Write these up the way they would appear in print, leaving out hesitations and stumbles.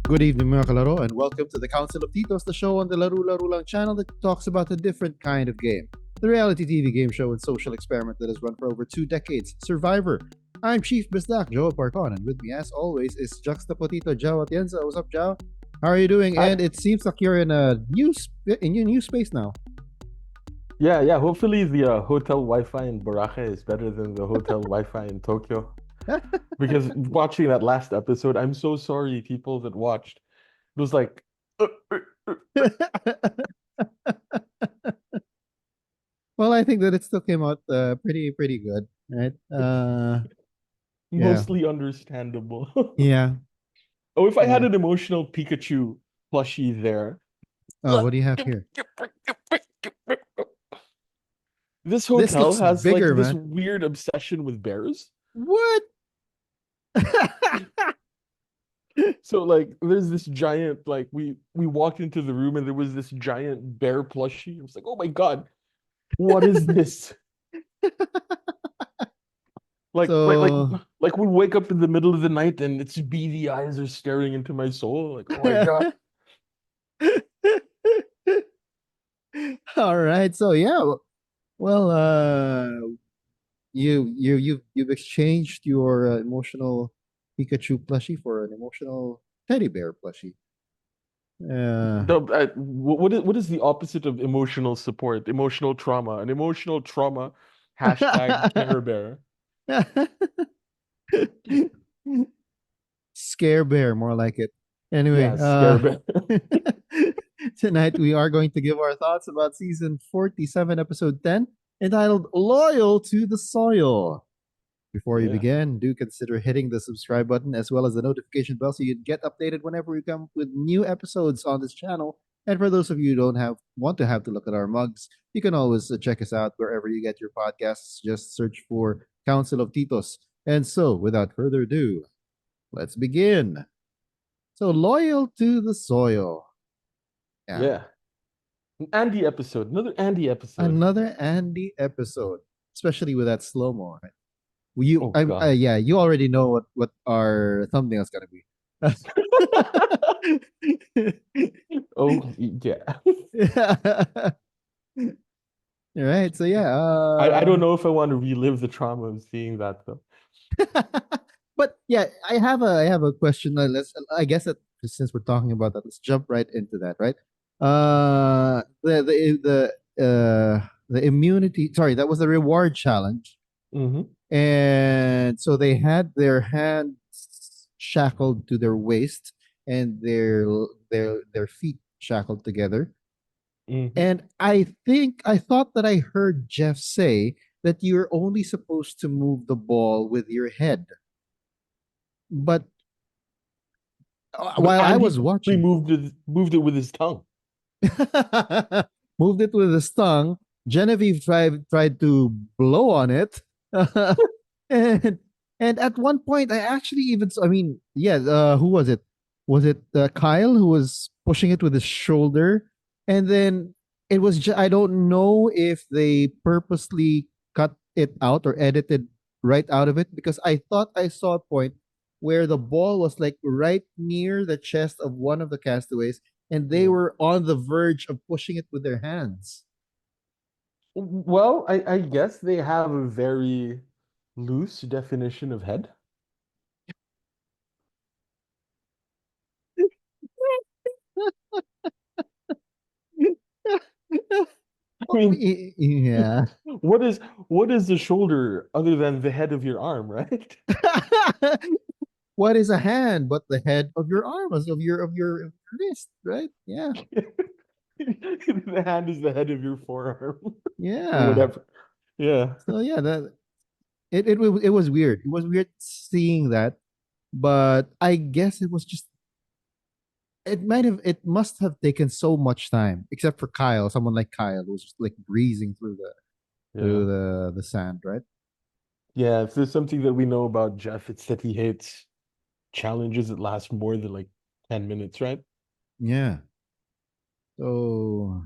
Good evening, mga kalaro, and welcome to the Council of Titos, the show on the Laro-Laro lang channel that talks about a different kind of game. The reality TV game show and social experiment that has run for over 2 decades, Survivor. I'm Chief Bisdak, Joe Parcon, and with me, as always, is Juxtapotito Jao Atienza. What's up, Jao? How are you doing? Hi. And it seems like you're in a new space now. Yeah. Hopefully the hotel Wi-Fi in Boracay is better than the hotel Wi-Fi in Tokyo. Because watching that last episode, I'm so sorry, people that watched. It was like, uh, uh, uh, Well, I think that it still came out pretty good, right? Yeah, mostly understandable. yeah, Oh, if I had yeah. an emotional Pikachu plushie there. Oh, what do you have here? This This hotel looks has like bigger, this man. weird obsession with bears. What? So like there's this giant like we walked into the room and there was this giant bear plushie. I was like, "Oh my God, what is this?" Like like like So, like we wake up in the middle of the night and its beady eyes are staring into my soul. Like, oh my God. all right. So yeah, well, you've exchanged your emotional Pikachu plushie for an emotional teddy bear plushie. Uh, What is the opposite of emotional support? Emotional trauma. An emotional trauma hashtag Care Bear. Scare bear, more like it. Anyway, Yeah, Scare Bear. tonight we are going to give our thoughts about season 47, episode 10, entitled Loyal to the Soil. Before you Yeah. begin, do consider hitting the subscribe button as well as the notification bell so you get updated whenever we come with new episodes on this channel. And for those of you who don't have to look at our mugs, you can always check us out wherever you get your podcasts. Just search for Council of Titos. And so, without further ado, let's begin. So, loyal to the soil. Yeah. Yeah. An Andy episode. Another Andy episode. Another Andy episode, especially with that slow mo. Right? You, Oh God. yeah, you already know what our thumbnail is gonna be. Oh yeah. All right, so yeah, I don't know if I want to relive the trauma of seeing that though. but yeah, I have a question. Let's I guess that since we're talking about that, let's jump right into that, right? The immunity. Sorry, that was the reward challenge, Hmm. and so they had their hands shackled to their waist and their feet shackled together. Hmm. And I thought that I heard Jeff say that you're only supposed to move the ball with your head. But But while I Andy was actually watching, moved it with his tongue. moved it with his tongue. Genevieve tried to blow on it, and and at one point I actually even I mean yeah, who was it? Was it Kyle who was pushing it with his shoulder? And then it was I don't know if they purposely cut it out or edited right out of it because I thought I saw a point where the ball was like right near the chest of one of the castaways and they Yeah. were on the verge of pushing it with their hands. Well, I guess they have a very loose definition of head. I mean, Yeah. what is the shoulder other than the head of your arm, right? What is a hand but the head of your arm, of your wrist, right? Yeah, The hand is the head of your forearm or yeah. whatever. Yeah. So yeah, that it was weird. It was weird seeing that, but I guess it was just it must have taken so much time, except for Kyle, someone like Kyle who was just like breezing Yeah. through the sand, right? Yeah, if there's something that we know about Jeff, it's that he hates challenges that last more than like 10 minutes, right? Yeah. So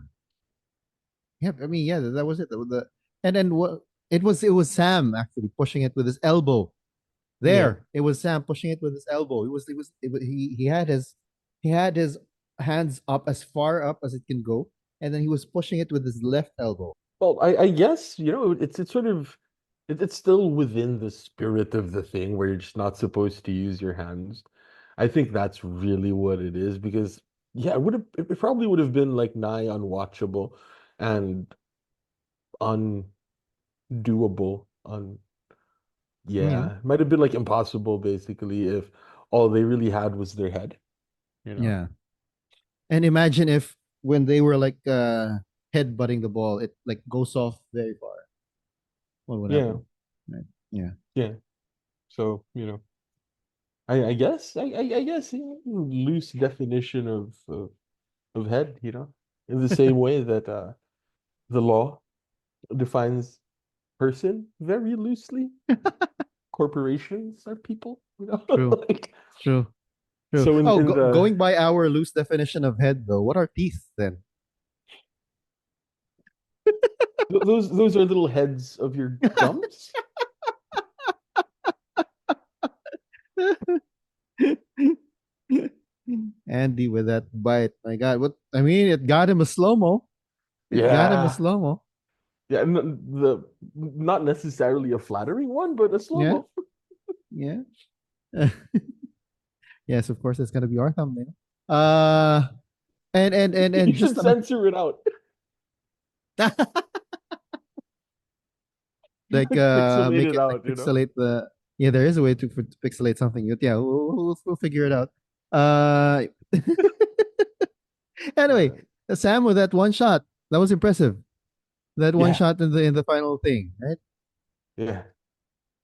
yeah, I mean, yeah, that was it. That was and then what? It was Sam actually pushing it with his elbow. Yeah. There, it was Sam pushing it with his elbow. He had his he had his hands up as far up as it can go, and then he was pushing it with his left elbow. Well, I guess, it's sort of it's still within the spirit of the thing where you're just not supposed to use your hands. I think that's really what it is because yeah, it probably would have been like nigh unwatchable and undoable. Yeah, Yeah, might have been like impossible basically if all they really had was their head, you know? yeah. And imagine if when they were like head butting the ball, it like goes off very far. What would Yeah, happen? Right. Yeah. yeah. So, I guess loose definition of head, in the same way that the law defines person very loosely. Corporations are people, True. like True. True. so Oh, in the going by our loose definition of head, though, what are teeth then? those are little heads of your gums. Andy with that bite. My God, what? I mean, it got him a slow mo. It got him a Yeah. slow mo. Yeah, not necessarily a flattering one, but a Yeah. slow-mo. Yeah. Yes, of course, it's gonna be our thumbnail. Uh, and You just should on a censor it out. like Like pixelate make it it like out. pixelate the. Yeah, there is a way to pixelate something. But yeah, we'll figure it out. Uh, anyway, Uh, Sam with that one shot, that was impressive. That one yeah, shot in the final thing, right? yeah,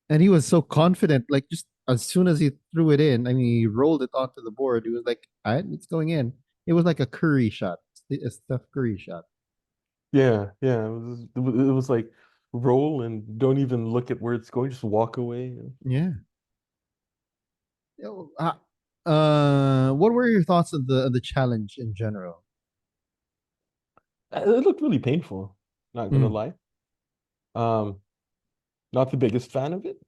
And he was so confident, like just as soon as he threw it in, I mean, he rolled it onto the board. He was like, "All right, it's going in." It was like a Curry shot, a Steph Curry shot. yeah. It was like roll and don't even look at where it's going, just walk away. Yeah. What were your thoughts of the challenge in general? It looked really painful, not gonna Mm, lie. Um, not the biggest fan of it.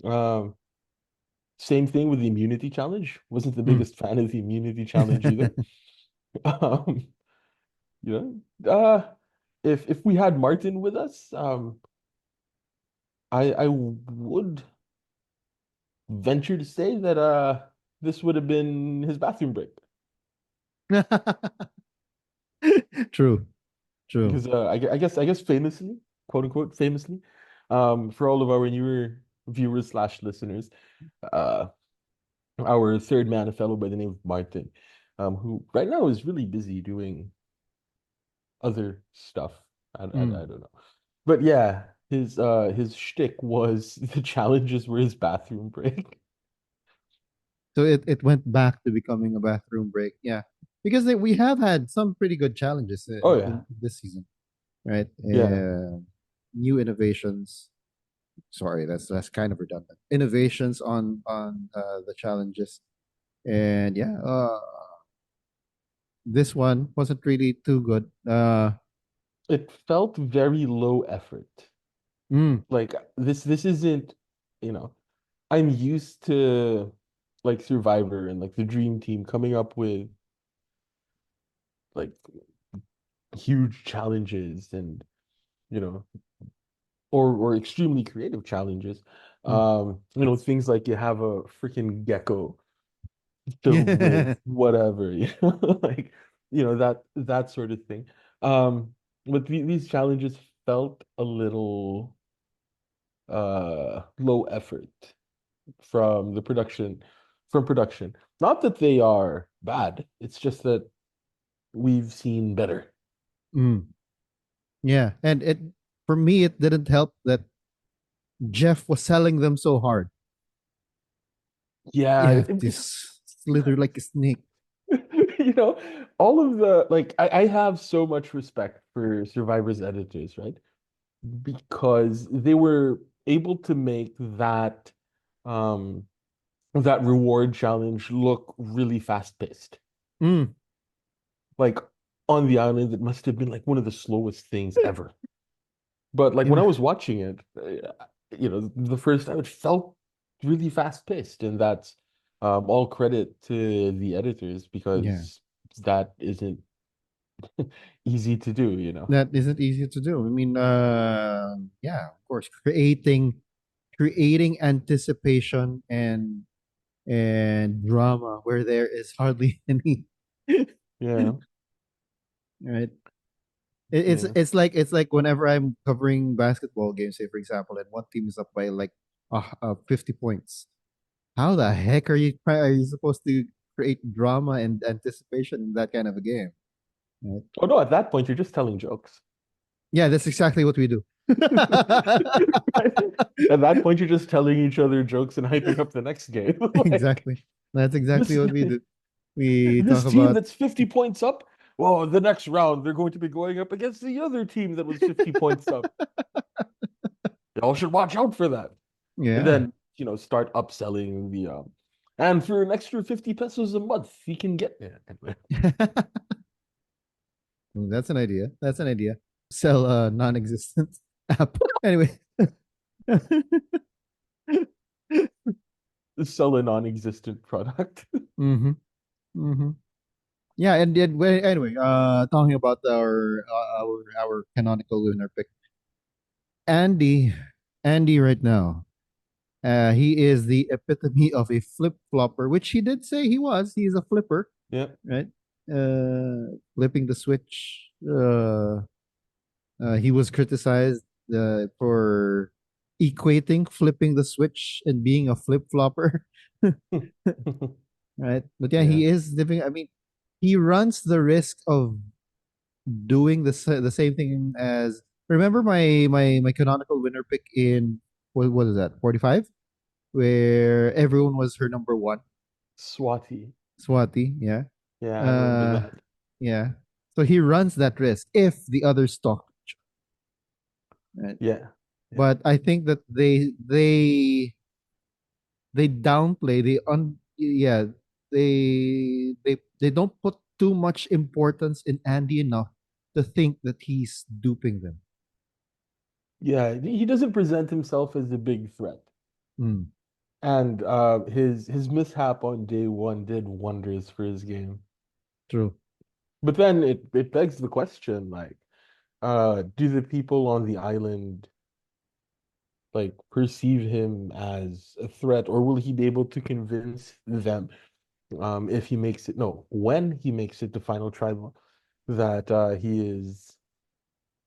Um, Same thing with the immunity challenge. Wasn't the mm. biggest fan of the immunity challenge either. Um, you if we had Martin with us, I would venture to say that this would have been his bathroom break True, true. because I guess famously, quote unquote famously, for all of our newer viewers slash listeners, uh our third man, a fellow by the name of Martin, who right now is really busy doing other stuff. I Mm. don't know. But yeah, his shtick was the challenges were his bathroom break. So it went back to becoming a bathroom break. Yeah, because we have had some pretty good challenges Oh yeah. in this season, right? Yeah. New innovations. Sorry, that's kind of redundant. Innovations on the challenges, and yeah, this one wasn't really too good. It felt very low effort. Mm, Like this isn't, you know, I'm used to like Survivor and like the Dream Team coming up with like huge challenges and you know or extremely creative challenges. mm. Things like you have a freaking gecko filled with Yeah. whatever, like that sort of thing. But these challenges felt a little low effort from the production. Not that they are bad, it's just that we've seen better. Mm. Yeah, and it for me it didn't help that Jeff was selling them so hard. You Yeah, have to slither like a snake. you know, all of the like I have so much respect for Survivor's editors, right? Because they were able to make um that reward challenge look really fast-paced. Mm. Like on the island, it must have been like one of the slowest things ever. But like when I Im- was watching it, the first time it felt really fast-paced, and that's All credit to the editors Yeah. because that isn't easy to do, you know. That isn't easy to do. I mean, yeah, of course, creating anticipation and drama where there is hardly any. Yeah, Right. yeah. It's like whenever I'm covering basketball games, say for example, and one team is up by like 50 points. How the heck are you supposed to create drama and anticipation in that kind of a game? Right? Oh no, at that point you're just telling jokes. Yeah, that's exactly what we do. Right? At that point you're just telling each other jokes and hyping up the next game. Like Exactly. That's this exactly what we do. We this talk team about that's 50 points up, well, the next round they're going to be going up against the other team that was 50 points up. Y'all should watch out for that. And yeah. then, start upselling the and for an extra 50 pesos a month, you can get it. That's an idea. That's an idea. Sell a non-existent app. Anyway. Sell a non-existent product. Mm-hmm. Mm-hmm. Yeah, anyway, talking about our canonical winner pick, Andy, Andy right now. He is the epitome of a flip flopper, which he did say he was. He's a flipper, Yeah. right? Flipping the switch. He was criticized for equating flipping the switch and being a flip flopper, right? But yeah, Yeah. he is living. I mean, he runs the risk of doing the same thing as. Remember my canonical winner pick in what is that 45, where everyone was her number one, Swati. Swati. Yeah, Yeah, I remember uh, that. yeah. So he runs that risk if the others talk, right? Yeah. Yeah. But I think that they downplay yeah, they don't put too much importance in Andy enough to think that he's duping them. Yeah, he doesn't present himself as a big threat. Mm, And his mishap on day one did wonders for his game. true. But then it begs the question, like, do the people on the island like perceive him as a threat, or will he be able to convince them if he makes it, no, when he makes it to final tribal, that he is,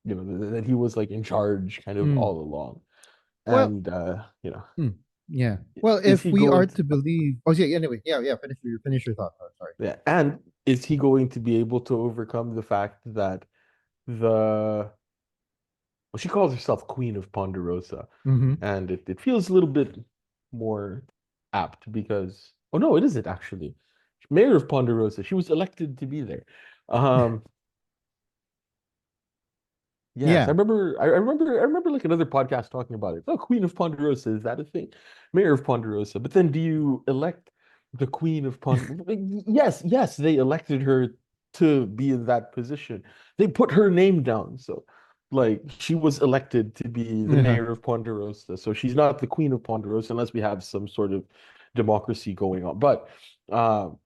that he was like in charge kind of Mm. all along. Well, And mm, yeah. Well, is if he we are going to believe, oh yeah. Anyway, yeah, yeah. Finish your thought. Oh, sorry. yeah, and is he going to be able to overcome the fact that the well, she calls herself Queen of Ponderosa, Mm-hmm. and it feels a little bit more apt because oh no, it isn't actually. Mayor of Ponderosa, she was elected to be there. Um, yes, Yeah. I remember like another podcast talking about it. Oh, Queen of Ponderosa, is that a thing? Mayor of Ponderosa. But then do you elect the Queen of Ponderosa? Yes, yes, they elected her to be in that position. They put her name down. So like she was elected to be the Yeah. mayor of Ponderosa. So she's not the Queen of Ponderosa unless we have some sort of democracy going on. But um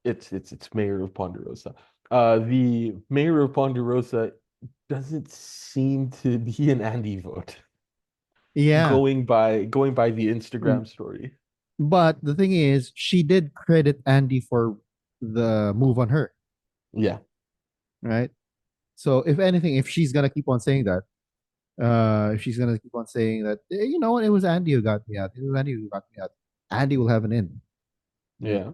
it's mayor of Ponderosa. The mayor of Ponderosa doesn't seem to be an Andy vote. Yeah. Going by the Mm. Instagram story. But the thing is, she did credit Andy for the move on her, Yeah, right? So if anything, if she's gonna keep on saying that, if she's gonna keep on saying that, you know what, it was Andy who got me out. It was Andy who got me out. Andy will have an in. Right. yeah.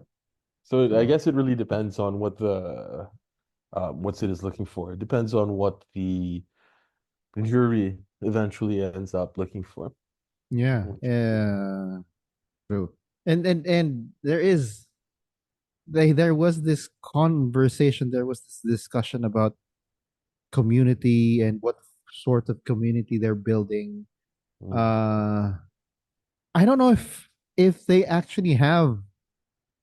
So I So guess it really depends on what the what's it is looking for. It depends on what the jury eventually ends up looking for. yeah. Which, True. And there was this conversation, there was this discussion about community and what sort of community they're building. mm, Uh I don't know if they actually have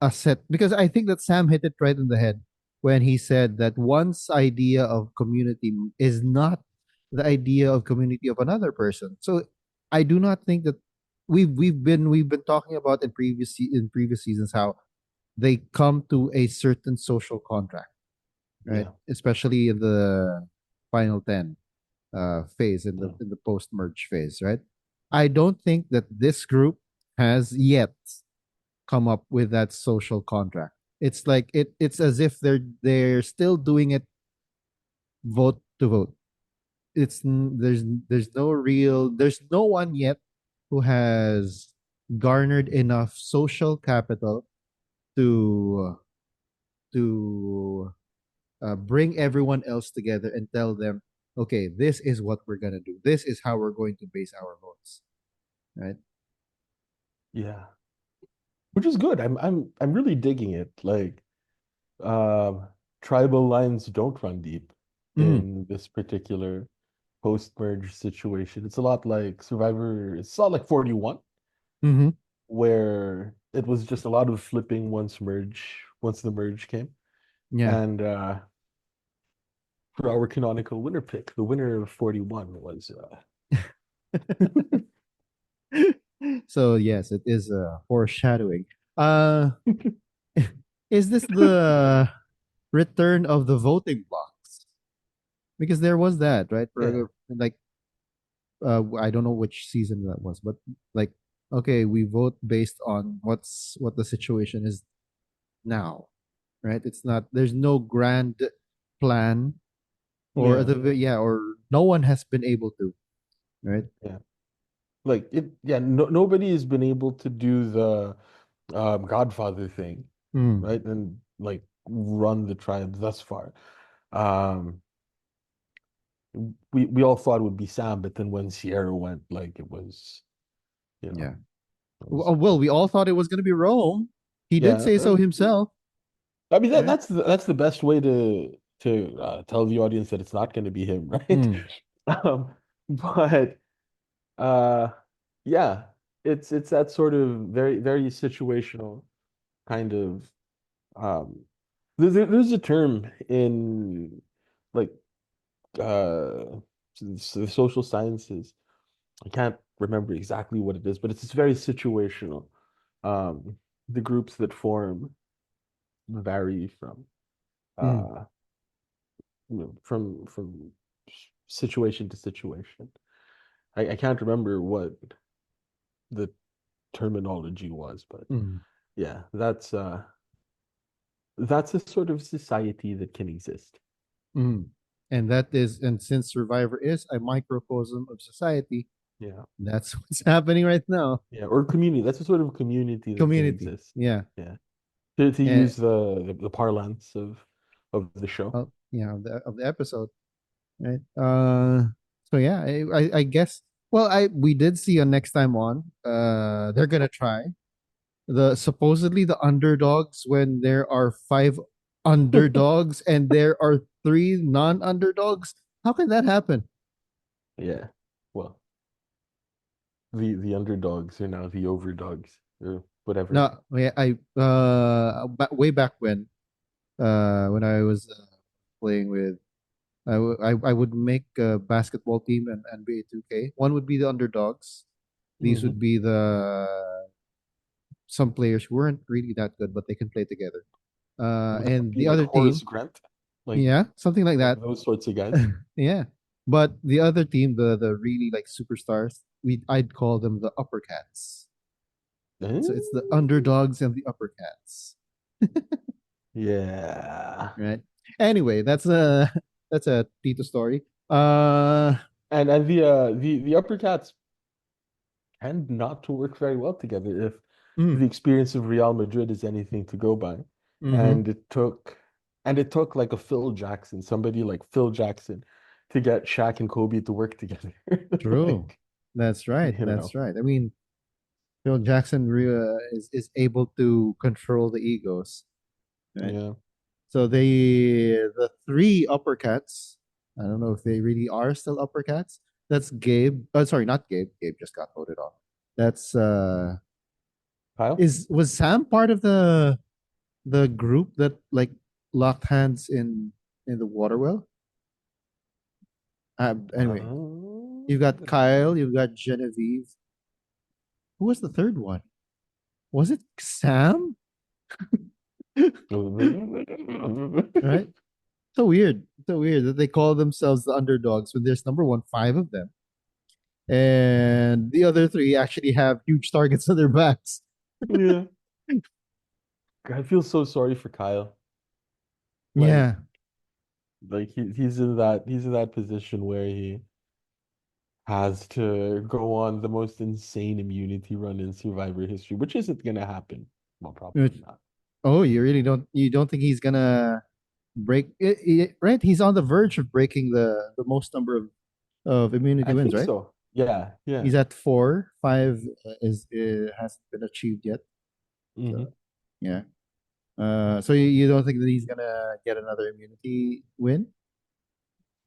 a set, because I think that Sam hit it right in the head when he said that one's idea of community is not the idea of community of another person. So I do not think that we've been talking about in previous seasons how they come to a certain social contract, right? Yeah. Especially in the final 10 phase, Yeah. in the post merge phase, right? I don't think that this group has yet come up with that social contract. It's like it's as if they're still doing it vote to vote. There's no one yet who has garnered enough social capital to bring everyone else together and tell them, okay, this is what we're gonna do. This is how we're going to base our votes, right? Yeah. Which is good. I'm really digging it. Like, um, tribal lines don't run deep Mm, in this particular post-merge situation. It's a lot like Survivor. It's a lot like 41, mm-hmm. where it was just a lot of flipping once the merge came. Yeah. And for our canonical winner pick, the winner of 41 was So yes, it is foreshadowing. Uh, is this the return of the voting blocks? Because there was that, right? yeah, For like I don't know which season that was, but like okay, we vote based on what the situation is now, right? It's not there's no grand plan or yeah, or no one has been able to, right? yeah. Like it, yeah, nobody has been able to do the Godfather thing, Mm, right? And like run the tribe thus far. Um, we all thought it would be Sam, but then when Sierra went, like it was, you know, yeah. it was Well, we all thought it was going to be Rome. He did yeah. say so himself, I mean right? that's the best way to tell the audience that it's not going to be him, right? Mm, But uh, yeah, it's that sort of very situational kind of there's a term in like the social sciences. I can't remember exactly what it is, but it's very situational. Um, the groups that form vary from mm, uh, from situation to situation. I can't remember what the terminology was, but mm, yeah, that's a sort of society that can exist. mm. And since Survivor is a microcosm of society, Yeah. that's what's happening right now. Yeah, or community. That's a sort of community that can Community, exist. yeah, Yeah. To and use the parlance of the show. yeah, of the episode, right? So yeah, I guess. Well, I we did see on next time on. They're gonna try the supposedly the underdogs when there are five underdogs and there are three non-underdogs. How can that happen? Yeah. Well, the underdogs are now the overdogs or whatever. No, yeah, way back when I was playing with I would make a basketball team and NBA 2K. One would be the underdogs. These Hmm. would be the some players who weren't really that good, but they can play together. Would that And be the like other Horace team, Grant? yeah, something like Like that. those sorts of guys? Yeah. But the other team, the really like superstars, I'd call them the upper cats. So it's the Eh? underdogs and the upper cats, Yeah. right? Anyway, that's a Tito story. Uh, And the upper cats tend not to work very well together if mm, the experience of Real Madrid is anything to go by. mm-hmm. And it took like a Phil Jackson, somebody like Phil Jackson, to get Shaq and Kobe to work together. True. Like, That's right. you That's know, right. I mean, Phil Jackson is able to control the egos, right? yeah. So the three uppercats. I don't know if they really are still uppercats. That's Gabe. Oh, sorry, not Gabe. Gabe just got voted off. That's Kyle? is was Sam part of the group that like locked hands in the water well? Anyway, you've got I don't Kyle, know. you've got Genevieve, Who was the third one? Was it Sam? Right? So weird. So weird that they call themselves the underdogs when there's number one, five of them. And the other three actually have huge targets on their backs. Yeah. I feel so sorry for Kyle. Like Yeah. he's in that position where he has to go on the most insane immunity run in Survivor history, which isn't gonna happen. Well, probably Which- not. Oh, you don't think he's gonna break it, right? He's on the verge of breaking the most number of immunity I wins, think right? so. Yeah, yeah. He's at four. Five is hasn't been achieved yet. So Hmm. yeah. So you don't think that he's gonna get another immunity win?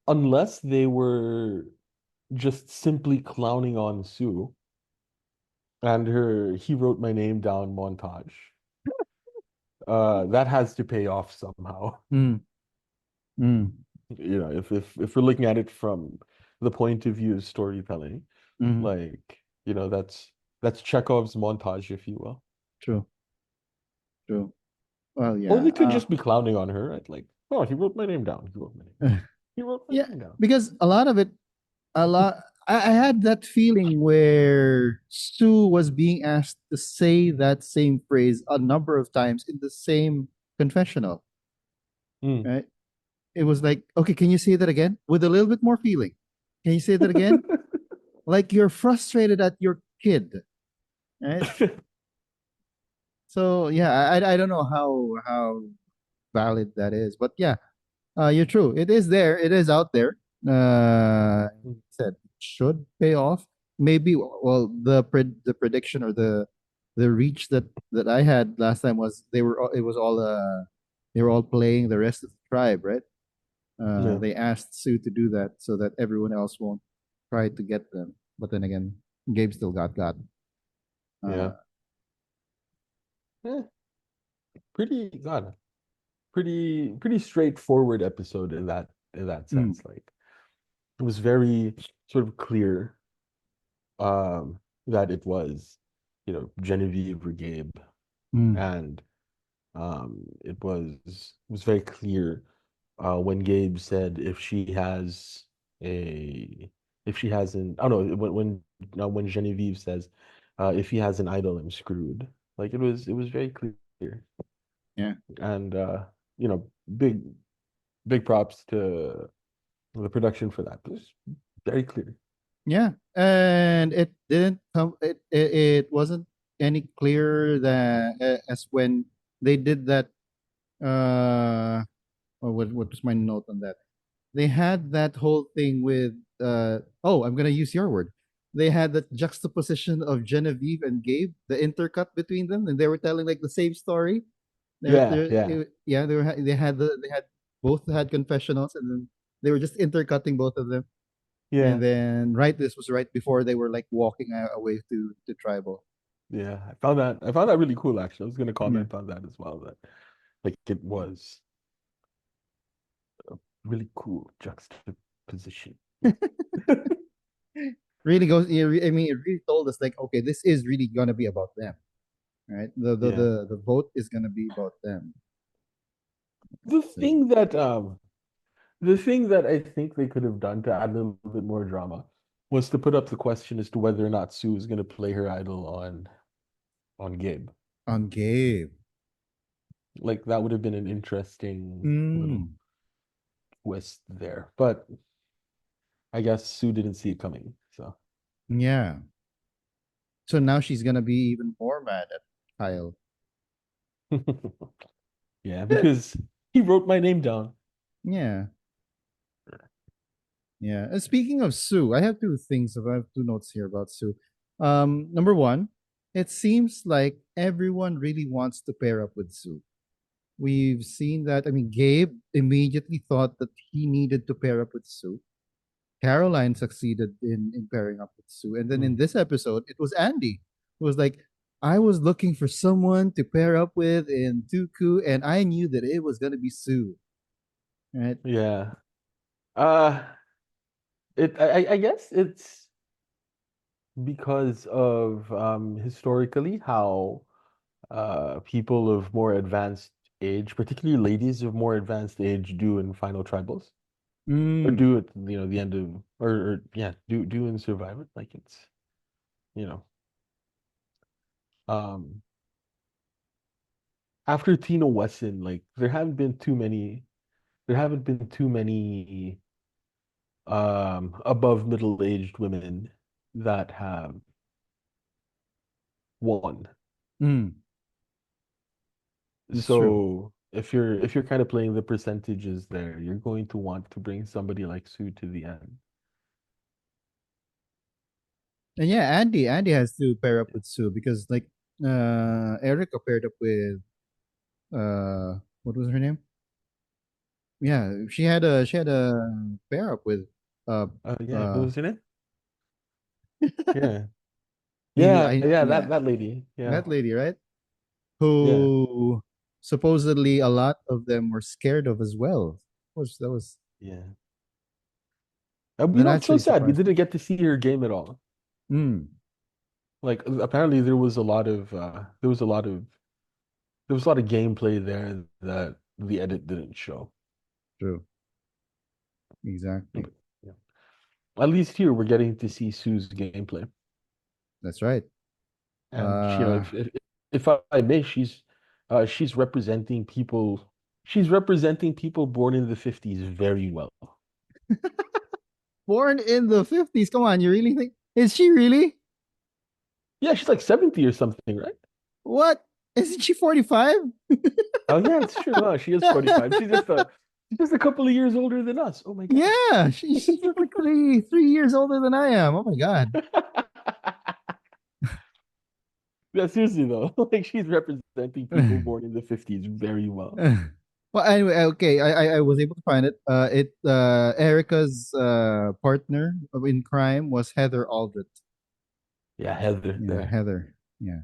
Unless they were just simply clowning on Sue and her he wrote my name down montage. That has to pay off somehow. Mm, mm, You know, if we're looking at it from the point of view of storytelling, mm. like, you know, that's Chekhov's montage, if you will. True, true. Well, Or yeah. they could just be clowning on her, right? Like, oh, he wrote my name down. He wrote my name down. He wrote my Yeah, name down. because a lot of it, a lot. I had that feeling where Stu was being asked to say that same phrase a number of times in the same confessional, Mm. right? It was like, okay, can you say that again with a little bit more feeling? Can you say that again? Like you're frustrated at your kid, right? So yeah, I don't know how valid that is, but yeah, you're true. It is there. It is out there. Said it should pay off. Maybe well the prediction or the reach that I had last time was it was all they were all playing the rest of the tribe, right? Yeah, They asked Sue to do that so that everyone else won't try to get them. But then again, Gabe still got. Uh, yeah. Eh, pretty God, pretty straightforward episode in that mm, sense. Like it was very sort of clear that it was, you know, Genevieve or Gabe. mm, And it was very clear when Gabe said a if she has an I don't know when Genevieve says if he has an idol, I'm screwed. Like it was very clear. yeah. And you know, big props to the production for that. It was very clear. Yeah, and it didn't come. It wasn't any clearer than as when they did that. Or what was my note on that? They had that whole thing with. Oh, I'm gonna use your word. They had that juxtaposition of Genevieve and Gabe, the intercut between them, and they were telling like the same story. Yeah, yeah, Yeah, they had both had confessionals, and then they were just intercutting both of them. And yeah, then this was right before they were like walking away to tribal. yeah. I found that really cool actually. I was gonna Yeah. comment on that as well. That like it was really cool juxtaposition. Really goes. I mean, it really told us like, okay, this is really gonna be about them, right? Yeah. The vote is gonna be about them. The So thing that the thing that I think they could have done to add a little bit more drama was to put up the question as to whether or not Sue is going to play her idol on Gabe. on Gabe. Like that would have been an interesting little Mm, twist there. But I guess Sue didn't see it coming. So yeah. So now she's gonna be even more mad at Kyle. yeah, because he wrote my name down. Yeah. Yeah. And speaking of Sue, I have two things. I have two notes here about Sue. Number one, it seems like everyone really wants to pair up with Sue. We've seen that. I mean, Gabe immediately thought that he needed to pair up with Sue. Caroline succeeded in pairing up with Sue. And then in Mm. this episode, it was Andy who was like, I was looking for someone to pair up with in Tuku, and I knew that it was going to be Sue. Right? Yeah. Uh, I guess it's. because of historically how people of more advanced age, particularly ladies of more advanced age, do in final tribals or Mm, do at the end of or yeah do in Survivor. Like it's you know um after Tina Wesson, like there haven't been too many above middle-aged women that have won. mm, that's true. So if you're kind of playing the percentages there, you're going to want to bring somebody like Sue to the end. And yeah, Andy has to pair up with Sue because like Erica paired up with what was her name? Yeah, she had a pair up with uh Yeah, what uh was her name? Yeah. Yeah, I yeah, yeah, that lady. Yeah. that lady, right? Yeah. Who supposedly a lot of them were scared of as well. That was Yeah. that It's so actually sad. We surprised me. didn't get to see her game at all. Mm, Like apparently there was a lot of gameplay there that the edit didn't show. true. Yeah, Exactly. but, yeah. At least here we're getting to see Sue's gameplay. That's right. And Uh if I may, she's representing people born in the 50s very well. born in the 50s. Come on, you really think is she really? Yeah, she's like 70 or something, right? What? Isn't she 45? Oh yeah, it's true. Huh? She is 45. She's just a couple of years older than us. Oh my God. Yeah, she's just like three years older than I am. Oh my god. Yeah, seriously though, like she's representing people born in the 50s very well. Well, anyway, okay, I was able to find it. Erica's partner in crime was Heather Aldrich. Yeah, Heather Yeah, there. Heather. Yeah,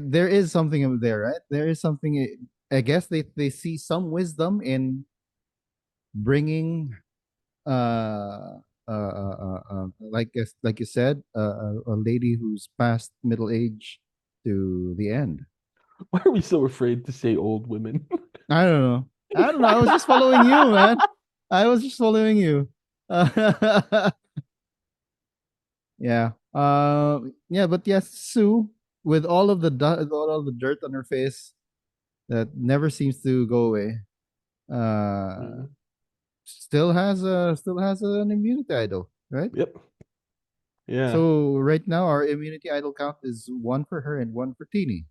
there is something over there, right? There is something. I guess they see some wisdom in bringing like you said, a lady who's past middle age to the end. Why are we so afraid to say old women? I don't know. I don't know. I was just following you, man. I was just following you. Yeah. Yeah, but yes, Sue, with all of the dirt on her face that never seems to go away, uh, Mm. still has an immunity idol, right? Yep. Yeah. So right now our immunity idol count is one for her and one for Teeny.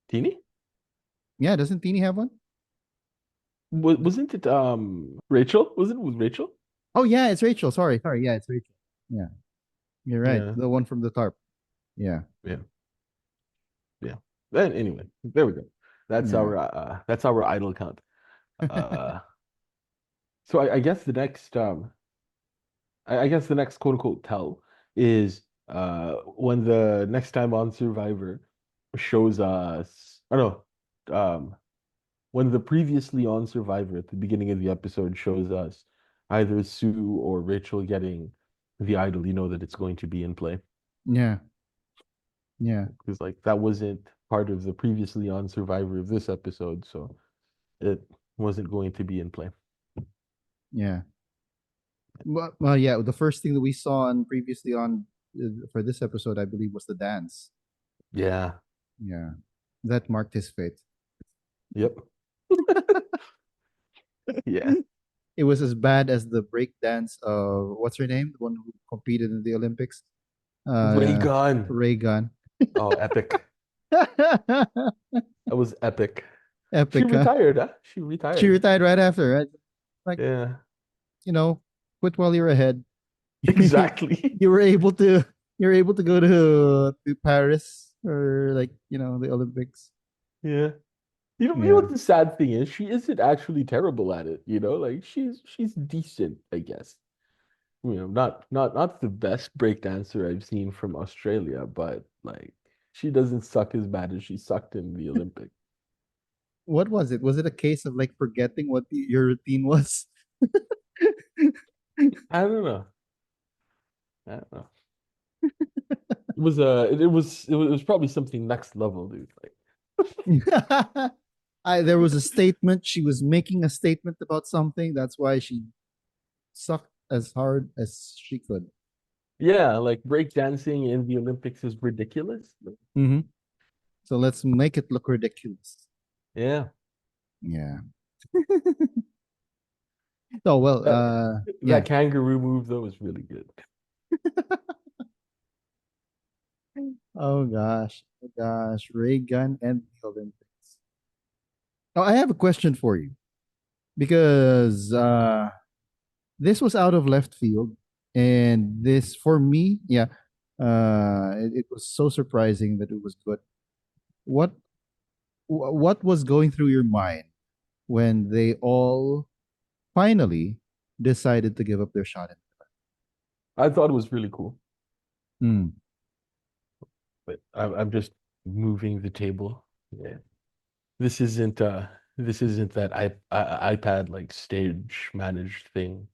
Teeny? Yeah, doesn't Teeny have one? Wasn't it Rachel? Was it with Rachel? Oh yeah, it's Rachel. Sorry. Yeah, it's Rachel. Yeah, you're right. Yeah. The one from the tarp. Yeah, Yeah. Yeah. Then anyway, there we go. yeah. That's our idol count. Uh so I guess I guess the next quote unquote tell is when the next time on Survivor shows us I don't know when the previously on Survivor at the beginning of the episode shows us either Sue or Rachel getting the idol, you know that it's going to be in play. Yeah, yeah, Because like that wasn't part of the previously on Survivor of this episode, so it wasn't going to be in play. yeah. Well, yeah. The first thing that we saw on previously on for this episode, I believe, was the dance. Yeah. Yeah, that marked his fate. Yep. Yeah. It was as bad as the break dance of what's her name, the one who competed in the Olympics. Ray Uh, Gun. Ray Gun. Oh, epic. That was epic. She Epic, huh? retired, huh? She She retired. retired right after, right? Like, Yeah. you know, quit while you're ahead. Exactly. you were able to go to Paris or like, the Olympics. Yeah. You know Yeah. what the sad thing is? She isn't actually terrible at it, you know? Like she's decent, I guess. Not the best breakdancer I've seen from Australia, but like she doesn't suck as bad as she sucked in the Olympics. What was it? Was it a case of like forgetting what your routine was? I don't know. I don't know. it was probably something next level, dude. Like, There was a statement. She was making a statement about something. That's why she sucked as hard as she could. yeah, like breakdancing in the Olympics is ridiculous. Hmm. So let's make it look ridiculous. Yeah. Yeah. Oh well. That Yeah. that kangaroo move though is really good. Oh gosh. Oh gosh. Ray gun and the Olympics. Oh, I have a question for you because this was out of left field, and this for me, yeah, it was so surprising that it was good. What what was going through your mind when they all finally decided to give up their shot at? I thought it was really cool, Mm. but I'm just moving the table. Yeah. This isn't this isn't that iPad like stage managed thing.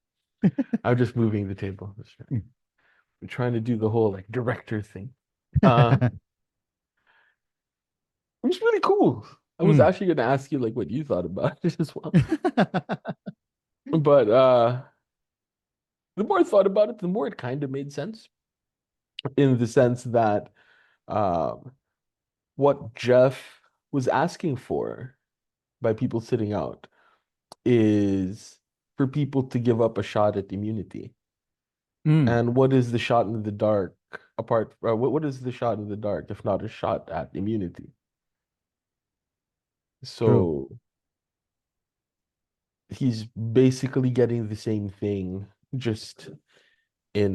I'm just moving the table. I'm trying to do the whole like director thing. Uh, it was really cool. I was Mm. actually gonna ask you like what you thought about it as well. But the more I thought about it, the more it kind of made sense in the sense that um what Jeff was asking for by people sitting out is for people to give up a shot at immunity. Mm. And what is the shot in the dark apart what is the shot in the dark if not a shot at immunity? True. So he's basically getting the same thing just in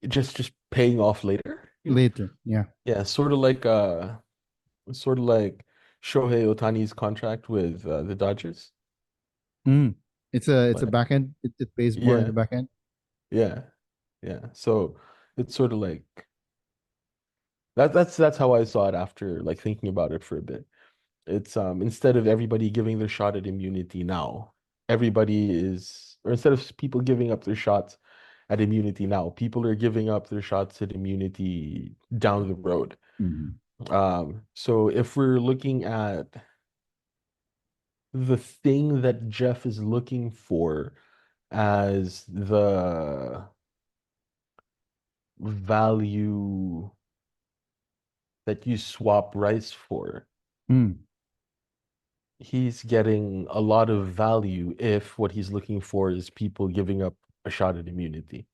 just paying off later, you know? Later. Yeah. Yeah, sort of like Shohei Ohtani's contract with the Dodgers. Mm. It's a But back end. It pays more in yeah, the back end. yeah, yeah. So it's sort of like that's how I saw it after like thinking about it for a bit. It's instead of everybody giving their shot at immunity now, everybody is or instead of people giving up their shots at immunity now, people are giving up their shots at immunity down the road. Mhm. So if we're looking at the thing that Jeff is looking for as the value that you swap rice for, Mm. he's getting a lot of value if what he's looking for is people giving up a shot at immunity.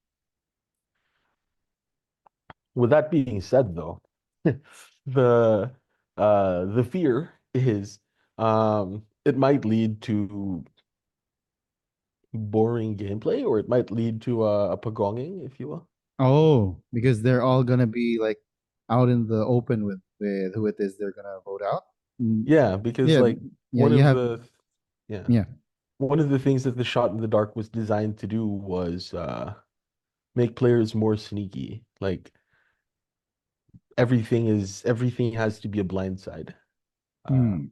With that being said, though, the the fear is it might lead to boring gameplay or it might lead to a pagonging, if you will. Oh, because they're all gonna be like out in the open with who it is they're gonna vote out. Mm. Yeah, because Yeah. like Yeah. one You of have. the yeah, Yeah. one of the things that the shot in the dark was designed to do was make players more sneaky. Like everything has to be a blind side. Uh, Mm.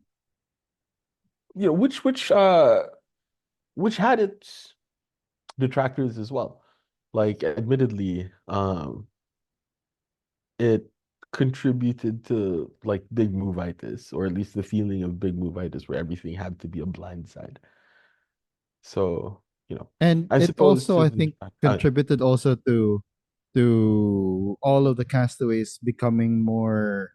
which had its detractors as well. Like admittedly, it contributed to like big movitis, or at least the feeling of big movitis where everything had to be a blind side. So, And I it suppose also, to I the think, detract contributed also to all of the castaways becoming more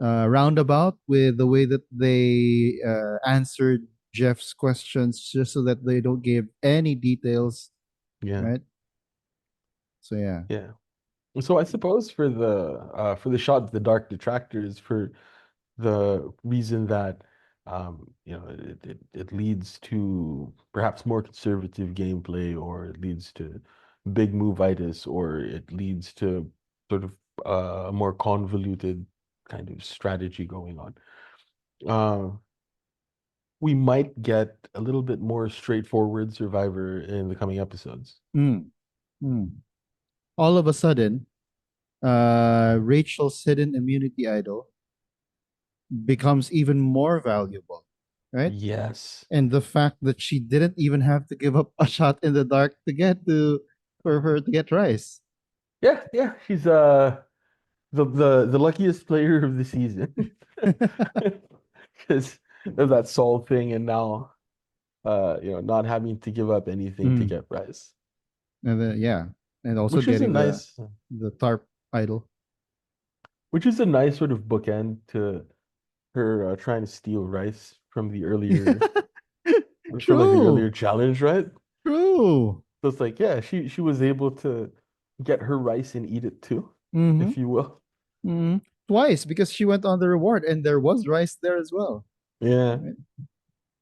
roundabout with the way that they answered Jeff's questions, just so that they don't give any details, yeah, right? So yeah. yeah. So I suppose for the shot the dark detractors for the reason that it leads to perhaps more conservative gameplay or it leads to big movitis or it leads to sort of a more convoluted kind of strategy going on. Uh, we might get a little bit more straightforward Survivor in the coming episodes. Mm. Mm. All of a sudden, Rachel's hidden immunity idol becomes even more valuable, right? Yes. And the fact that she didn't even have to give up a shot in the dark to get to for her to get rice. Yeah, yeah, she's the luckiest player of the season because of that Saul thing, and now not having to give up anything to Mm. get Rice, And then, yeah, and also which is a getting nice, the tarp idol. which is a nice sort of bookend to her trying to steal Rice from like the True, earlier challenge, right? true. So it's like, yeah, she was able to get her Rice and eat it too, Mm-hmm. if you will. Mm-hmm. Twice because she went on the reward and there was rice there as well. Yeah. Right?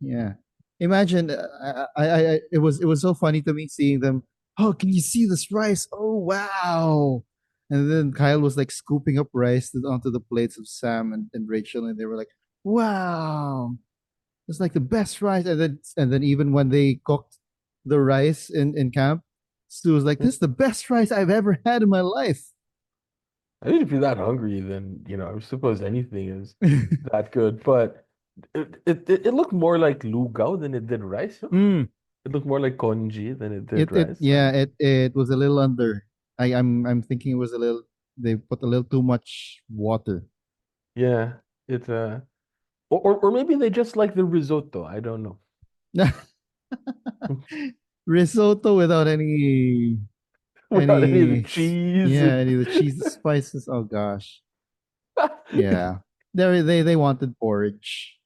Yeah. Imagine, it was so funny to me seeing them. Oh, can you see this rice? Oh, wow. And then Kyle was like scooping up rice onto the plates of Sam and Rachel, and they were like, wow, it's like the best rice. And then even when they cooked the rice in camp, Stu was like, this is the best rice I've ever had in my life. I think if you're that hungry, then I suppose anything is that good. But it looked more like lugao than it did rice. Huh? Mm, It looked more like congee than it did it rice. yeah, it was a little under. I'm thinking it was a little, they put a little too much water. Yeah, it or maybe they just like the risotto. I don't know. Risotto without any Without any of the any cheese yeah, and any of the cheese spices. Oh gosh. Yeah. They wanted porridge.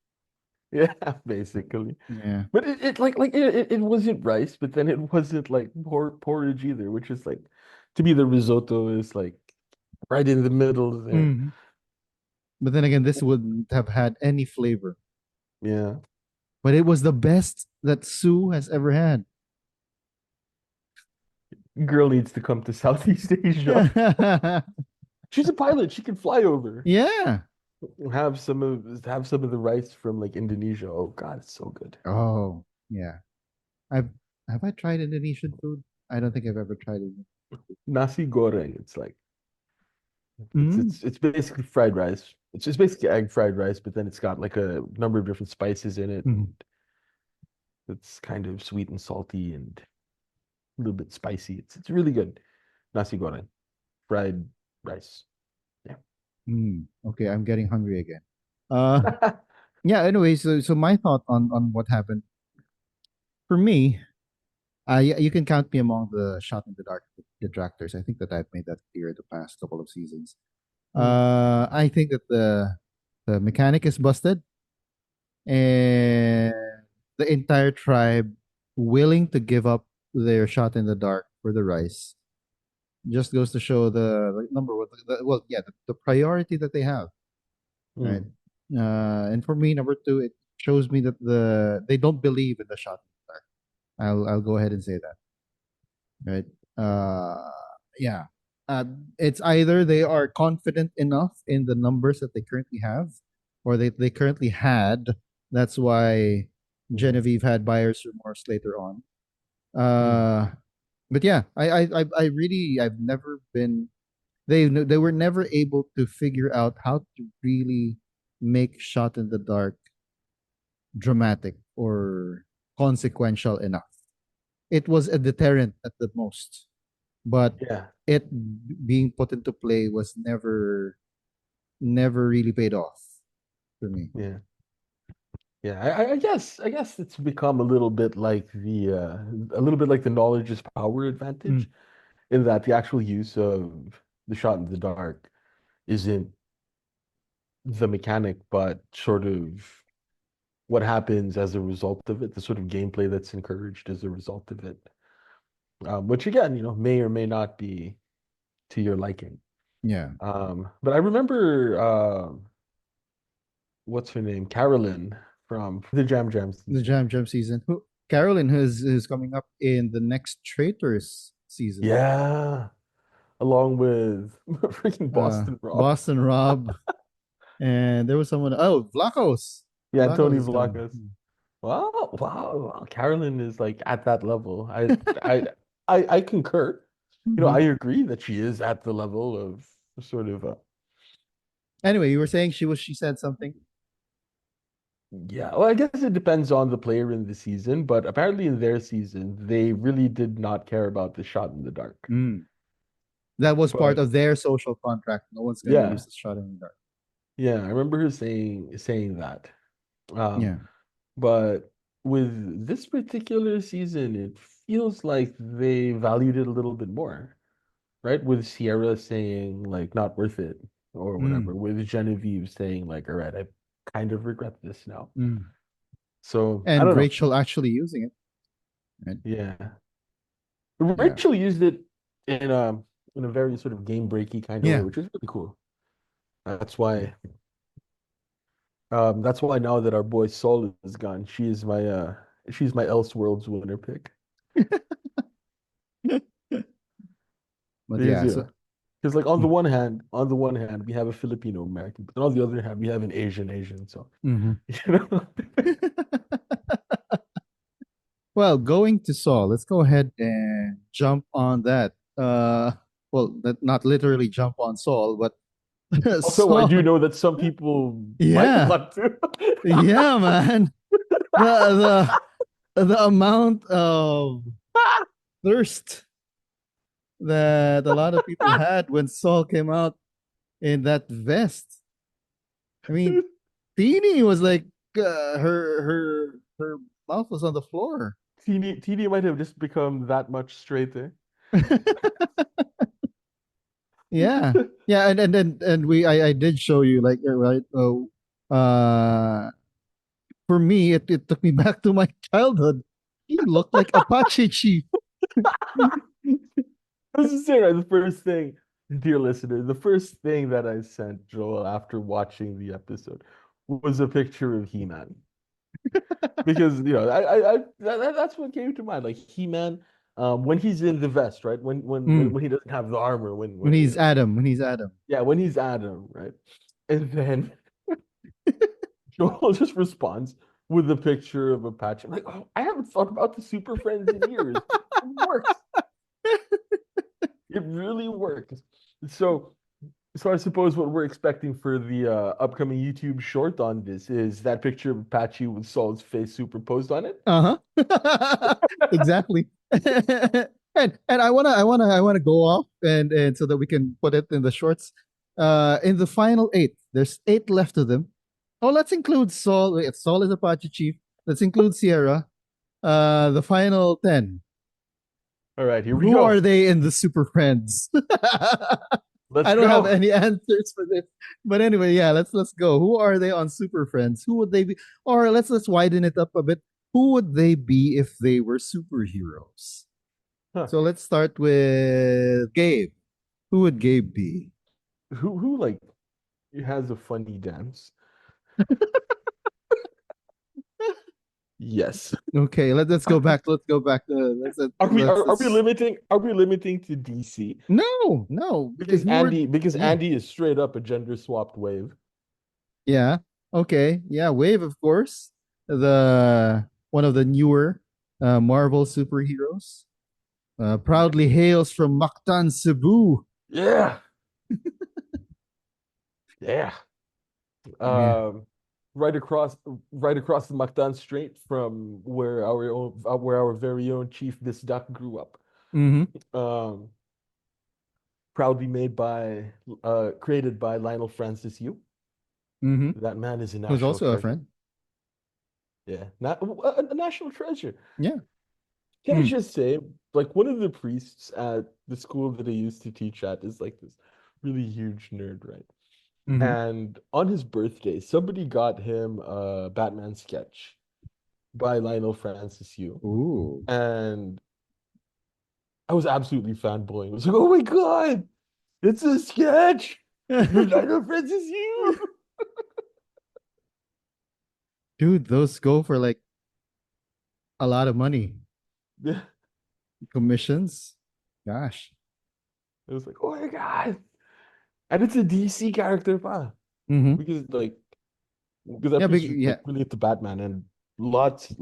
yeah, basically. Yeah. But it wasn't rice, but then it wasn't like porridge either, which is like to me the risotto is like right in the middle there. Mhm. But then again, this wouldn't have had any flavor. Yeah. But it was the best that Sue has ever had. Girl needs to come to Southeast Asia. She's a pilot. She can fly over. Yeah. Have some of the rice from like Indonesia. Oh God, it's so good. Oh, yeah. I've have I tried Indonesian food? I don't think I've ever tried it. Nasi goreng. It's like it's Mm. it's it's basically fried rice. It's just basically egg fried rice, but then it's got like a number of different spices in it, Mm. and it's kind of sweet and salty and a little bit spicy. It's really good. Nasi goreng, fried rice. Yeah. Mm. Okay, I'm getting hungry again. Uh, yeah. Anyway, so my thought on what happened for me. You can count me among the shot in the dark detractors. I think that I've made that clear the past couple of seasons. Hmm. I think that the mechanic is busted, and the entire tribe willing to give up their shot in the dark for the rice just goes to show the number one, well, yeah, the priority that they have, right? Hmm. And for me, number two, it shows me that they don't believe in the shot in the dark. I'll go ahead and say that, right? Uh, yeah. Uh, it's either they are confident enough in the numbers that they currently have, or they currently had. That's why Hmm. Genevieve had buyer's remorse later on. Hmm. But yeah, I really, I've never been. They were never able to figure out how to really make shot in the dark dramatic or consequential enough. It was a deterrent at the most, but Yeah. it being put into play was never really paid off for me. Yeah. Yeah, I guess it's become a little bit like the knowledge is power Mm. advantage in that the actual use of the shot in the dark isn't the mechanic, but sort of what happens as a result of it, the sort of gameplay that's encouraged as a result of it. Which again, may or may not be to your liking. Yeah, But I remember what's her name? Carolyn from the Jam Jam the season. Jam Jam season. Who Carolyn is coming up in the next Traitors season. Yeah. Along with freaking Boston Rob. Boston Rob, and there was someone. Oh, Vlacos. Yeah, Vlacos Tony is coming. Vlachos. Wow, wow, wow. Carolyn is like at that level. I concur. I Mhm. agree that she is at the level of sort of Anyway, you were saying she said something. yeah. Well, I guess it depends on the player in the season, but apparently in their season, they really did not care about the shot in the dark. Mm. That was part But of their social contract. No one's gonna yeah, use the shot in the dark. yeah, I remember her saying that. Um, Yeah. but with this particular season, it feels like they valued it a little bit more, right? With Sierra saying like not worth it or whatever, Mm. with Genevieve saying like, all right, I kind of regret this now. Mm. So I And don't know. Rachel actually using it. Right? Yeah. Yeah. Rachel used it in a in a very sort of game breaky kind of way, Yeah. which is really cool. That's why that's why now that our boy Sol is gone, she's my Elseworlds winner pick. But Because yeah, yeah. so Because like on the one hand, we have a Filipino American, but on the other hand, we have an Asian. So mhm. you know, Well, going to Saul, let's go ahead and jump on that. Well, not literally jump on Saul, but also I do Saul. know that some people might Yeah, want to. yeah, man. The amount of thirst that a lot of people had when Saul came out in that vest. I mean, Teeny was like her mouth was on the floor. TD might have just become that much straighter. Yeah, yeah, and I did show you like right. Oh, for me, it took me back to my childhood. He looked like Apache Chief. This is it, right? The first thing, dear listener, the first thing that I sent Joel after watching the episode was a picture of He-Man. Because that's what came to mind. Like He-Man, when he's in the vest, right? Mm, When he doesn't have the armor, when he's Adam, when he's Adam. yeah, when he's Adam, right? And then Joel just responds with a picture of a patch. I'm like, oh, I haven't thought about the Super Friends in years. It works. It really works. So so I suppose what we're expecting for the upcoming YouTube short on this is that picture of Apache with Saul's face superposed on it. Uh-huh. Exactly. And I wanna go off and so that we can put it in the shorts. In the final eight, there's eight left of them. Oh, let's include Saul. Wait, Saul is Apache Chief. Let's include Sierra. The final 10. All right, here we Who are go. they in the Super Friends? Let's I don't have go. any answers for this. But anyway, yeah, let's go. Who are they on Super Friends? Who would they be? Or let's widen it up a bit. Who would they be if they were superheroes? Huh. So let's start with Gabe. Who would Gabe be? Who like has a funny dance? Yes. Okay, let's go back. Let's go back. Are we limiting to DC? No, no. Because Who are yeah. Andy is straight up a gender swapped wave. Yeah. Okay. Yeah, Wave, of course. The one of the newer Marvel superheroes. Proudly hails from Mactan, Cebu. Yeah. Yeah. Yeah. Um, right across right across the Mactan Strait from where our very own Chief Bisdak grew up. Mm-hmm. Um, proudly made by created by Lionel Francis Yu. Mm-hmm. That man is a Who's national also a treasure. friend. Yeah, not a national treasure. Yeah. Can I Mm. just say, like one of the priests at the school that I used to teach at is like this really huge nerd, right? Mm-hmm. And on his birthday, somebody got him a Batman sketch by Lionel Francis Yu. Ooh. And I was absolutely fanboying. I was like, oh my God, it's a sketch from Lionel Francis Yu. Dude, those go for like a lot of money. Yeah. Commissions. Gosh. I was like, oh my God. And it's a DC character, pa. Mm-hmm. Because like because that Yeah, piece big is yeah. like relate to Batman and lots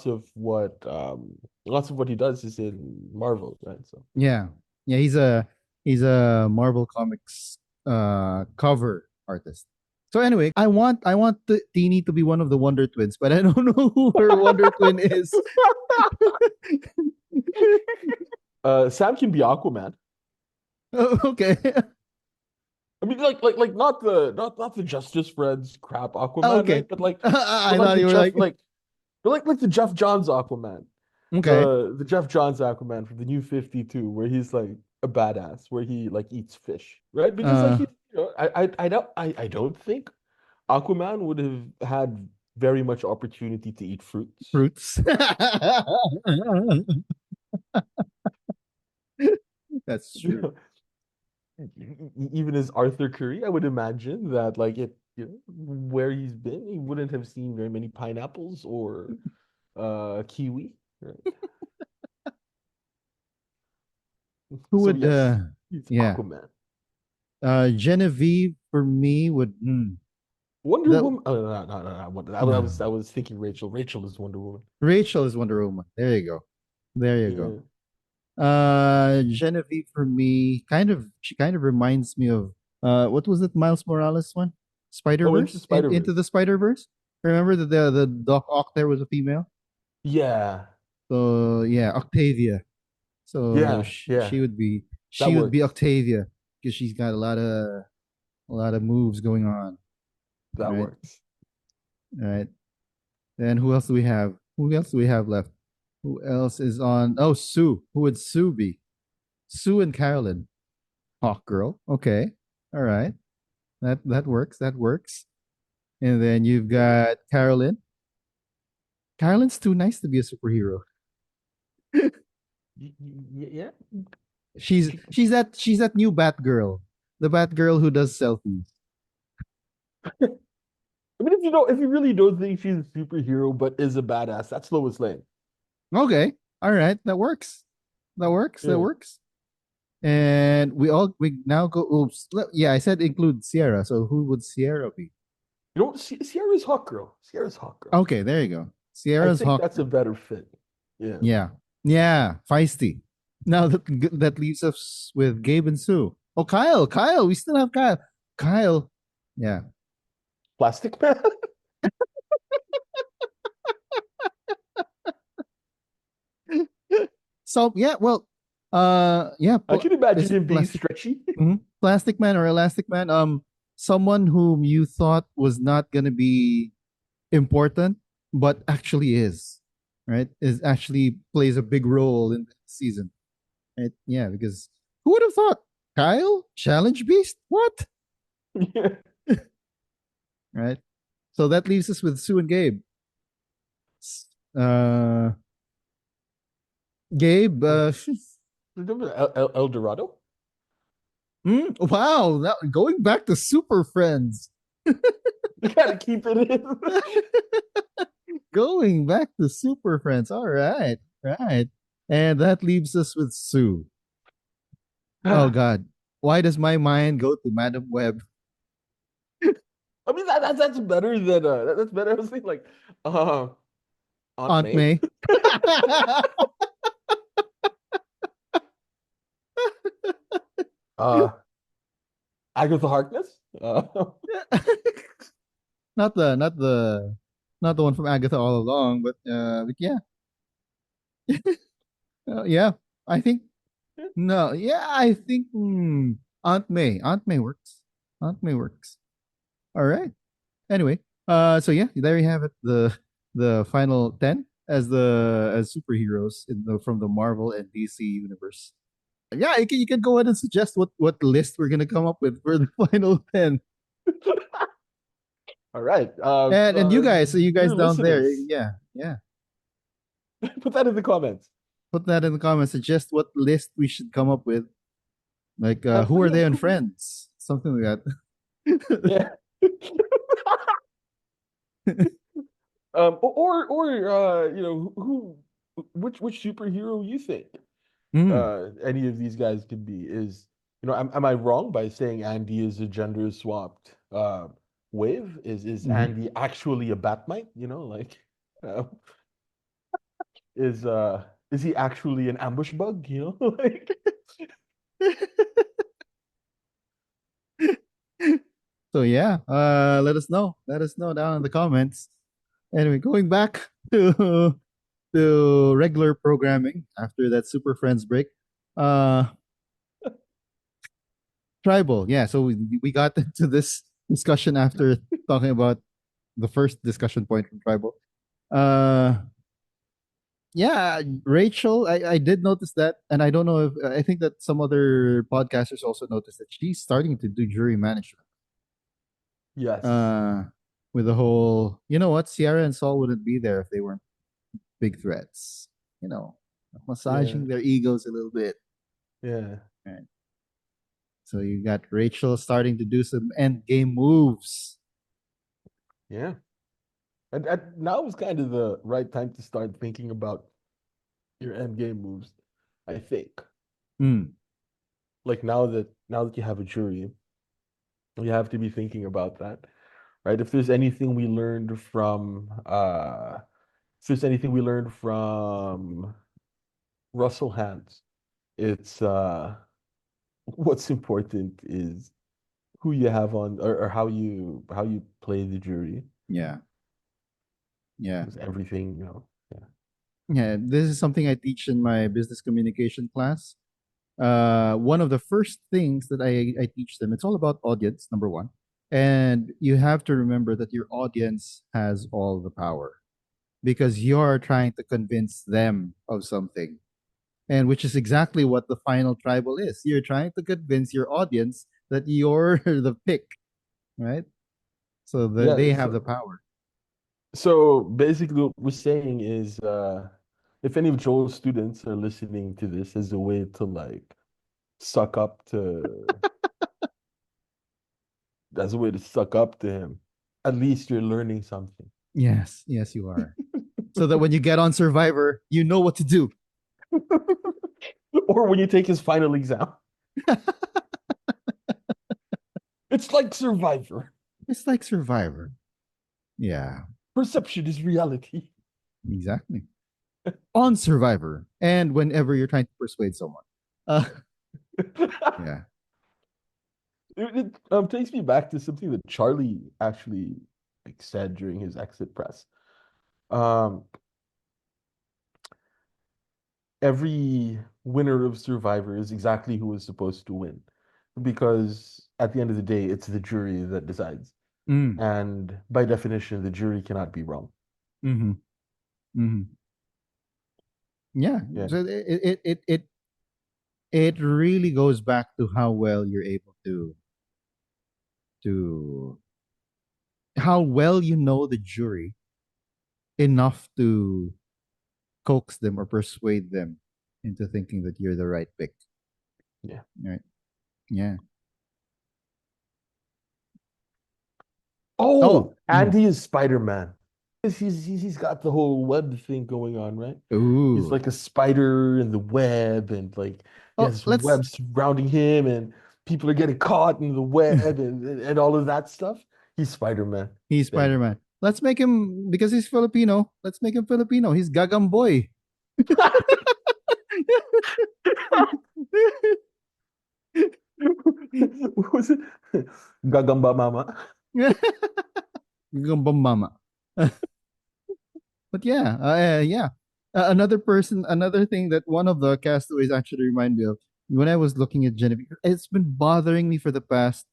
of what he does is in Marvel, right? So Yeah. Yeah, he's a Marvel Comics cover artist. So anyway, I want the Teeny to be one of the Wonder Twins, but I don't know who her Wonder Twin is. Sam can be Aquaman. Oh, okay. I mean, like not the Justice Friends crap Aquaman, Okay. right? But like, I but like thought the you were Jeff, like, like the Jeff Johns Aquaman, okay. the Jeff Johns Aquaman from the New 52, where he's like a badass, where he like eats fish, right? Because like Uh, he's, I don't think Aquaman would have had very much opportunity to eat fruits. Fruits. That's You true. know, even as Arthur Curry, I would imagine that like where he's been, he wouldn't have seen very many pineapples or kiwi, right? Who So would yes, it's yeah. Aquaman. Genevieve for me would Wonder that Woman. Oh, no, no, no, no. no. I was thinking Rachel. Rachel is Wonder Woman. Rachel is Wonder Woman. There you go. There you go. Yeah. Genevieve for me, she kind of reminds me of what was it, Miles Morales one? Spider Oh, into Verse? Into the Spider-Verse. Spider Verse? Remember that the Doc Ock there was a female? Yeah. So yeah, Octavia. So Yeah. Yeah. That she would be works. Octavia because she's got a lot of moves going on. That Right. works. Right. Then who else do we have? Who else do we have left? Who else is on? Oh, Sue. Who would Sue be? Sue and Carolyn. Hawk Girl. Okay. All right. That works. That works. And then you've Yeah. got Carolyn. Carolyn's too nice to be a superhero. Yeah. She's that new Batgirl. The Batgirl who does selfies. I mean, if you really don't think she's a superhero but is a badass, that's Lois Lane. Okay. All right. That works. That works. That Yeah. works. And we now go oops. Yeah, I said include Sierra. So who would Sierra be? You know, Sierra's Hawk Girl. Sierra's Hawk Girl. Okay, there you go. I Sierra's think Hawk that's a Girl. better fit. Yeah. Yeah. Yeah. Feisty. Now that leaves us with Gabe and Sue. Oh, Kyle. Kyle. We still have Kyle. Kyle. Yeah. Plastic Man. So yeah, well, yeah, I can is imagine it him being plastic stretchy. plastic man or elastic man? Someone whom you thought was not gonna be important, but actually is, right? Is actually plays a big role in the season. Right? Yeah, because who would have thought? Kyle, Challenge Beast? What? Yeah. Right? So that leaves us with Sue and Gabe. Uh Gabe, Remember El Dorado? wow, going back to Super Friends. You gotta keep it in. Going back to Super Friends. All right. Right. And that leaves us with Sue. Oh God. Why does my mind go to Madam Web? I mean that's better than that's better. I was thinking like uh Aunt Aunt May. May. Uh Agatha Harkness. not the not the not the one from Agatha all along, but yeah. Yeah. I think no, yeah, I think Aunt May. Aunt May works. Aunt May works. All right. Anyway, so yeah, there you have it. The final 10 as superheroes from the Marvel and DC universe. Yeah, you can go ahead and suggest what list we're gonna come up with for the final 10. All right. And you guys, so you guys Dear down there, listeners, yeah, yeah. put that in the comments. Put that in the comments. Suggest what list we should come up with. Like who are Yeah, they and friends? Something like that. yeah. Or which superhero you think Hmm. any of these guys could be is am I wrong by saying Andy is a gender swapped wave? Is Hmm. Andy actually a Batmite? Uh, is he actually an ambush bug? Like So yeah, let us know. Let us know down in the comments. Anyway, going back to regular programming after that Super Friends break. Uh Tribal. Yeah. So we got into this discussion after talking about the first discussion point from tribal. Uh, yeah, Rachel, I did notice that, and I don't know if I think that some other podcasters also noticed that she's starting to do jury management. Yes. Uh, with the whole, you know what, Sierra and Saul wouldn't be there if they weren't big threats. You know, Yeah. massaging their egos a little bit. Yeah. Right. So you got Rachel starting to do some end game moves. Yeah. And now is kind of the right time to start thinking about your end game moves, I think. Mm, Like now that you have a jury, you have to be thinking about that, right? If there's anything we learned from if there's anything we learned from Russell Hans, it's what's important is who you have on or how you play the jury. yeah, yeah, Because everything, yeah. yeah. This is something I teach in my business communication class. One of the first things that I teach them, it's all about audience, number one. And you have to remember that your audience has all the power because you're trying to convince them of something. And which is exactly what the final tribal is. You're trying to convince your audience that you're the pick, right? So that Yeah, they have the so power. so basically what we're saying is if any of Joel's students are listening to this as a way to like suck up to as a way to suck up to him, at least you're learning something. Yes, yes, you are. So that when you get on Survivor, you know what to do. Or when you take his final exam. It's like Survivor. It's like Survivor. Yeah, Perception is reality. exactly. On Survivor, and whenever you're trying to persuade someone. Uh, it, yeah. takes me back to something that Charlie actually like said during his exit press. Um, every winner of Survivor is exactly who is supposed to win, because at the end of the day, it's the jury that decides, Mm, and by definition, the jury cannot be wrong. mm-hmm, mm-hmm. Yeah. Yeah, So it really goes back to how well you're able to how well you know the jury enough to coax them or persuade them into thinking that you're the right pick. yeah. Right. Yeah. Oh. Oh, Mm. Andy is Spider-Man. He's got the whole web thing going on, right? He's Ooh. like a spider in the web, and like he Oh, has let's web surrounding him, and people are getting caught in the web, and all of that stuff. He's Spider-Man. he's Then Spider-Man. Let's make him because he's Filipino. Let's make him Filipino. He's Gagamboy. what was it? Gagamba Mama. Gagambang mama. But yeah, yeah. Another thing that one of the castaways actually remind me of when I was looking at Genevieve. It's been bothering me for the past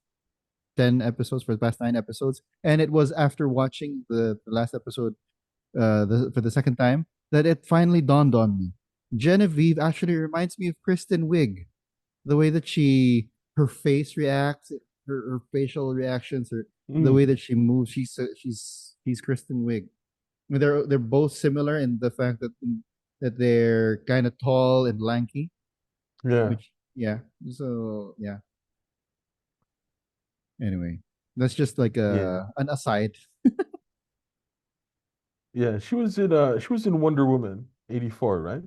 10 episodes, for the past 9 episodes, and it was after watching the last episode, for the second time, that it finally dawned on me. Genevieve actually reminds me of Kristen Wiig. The way that her face reacts, her facial reactions, the way Mm, that she moves, she's Kristen Wiig. They're both similar in the fact that they're kind of tall and lanky. yeah, Which yeah, so yeah. Anyway, that's just like yeah, a an aside. yeah. She was in Wonder Woman 84, right?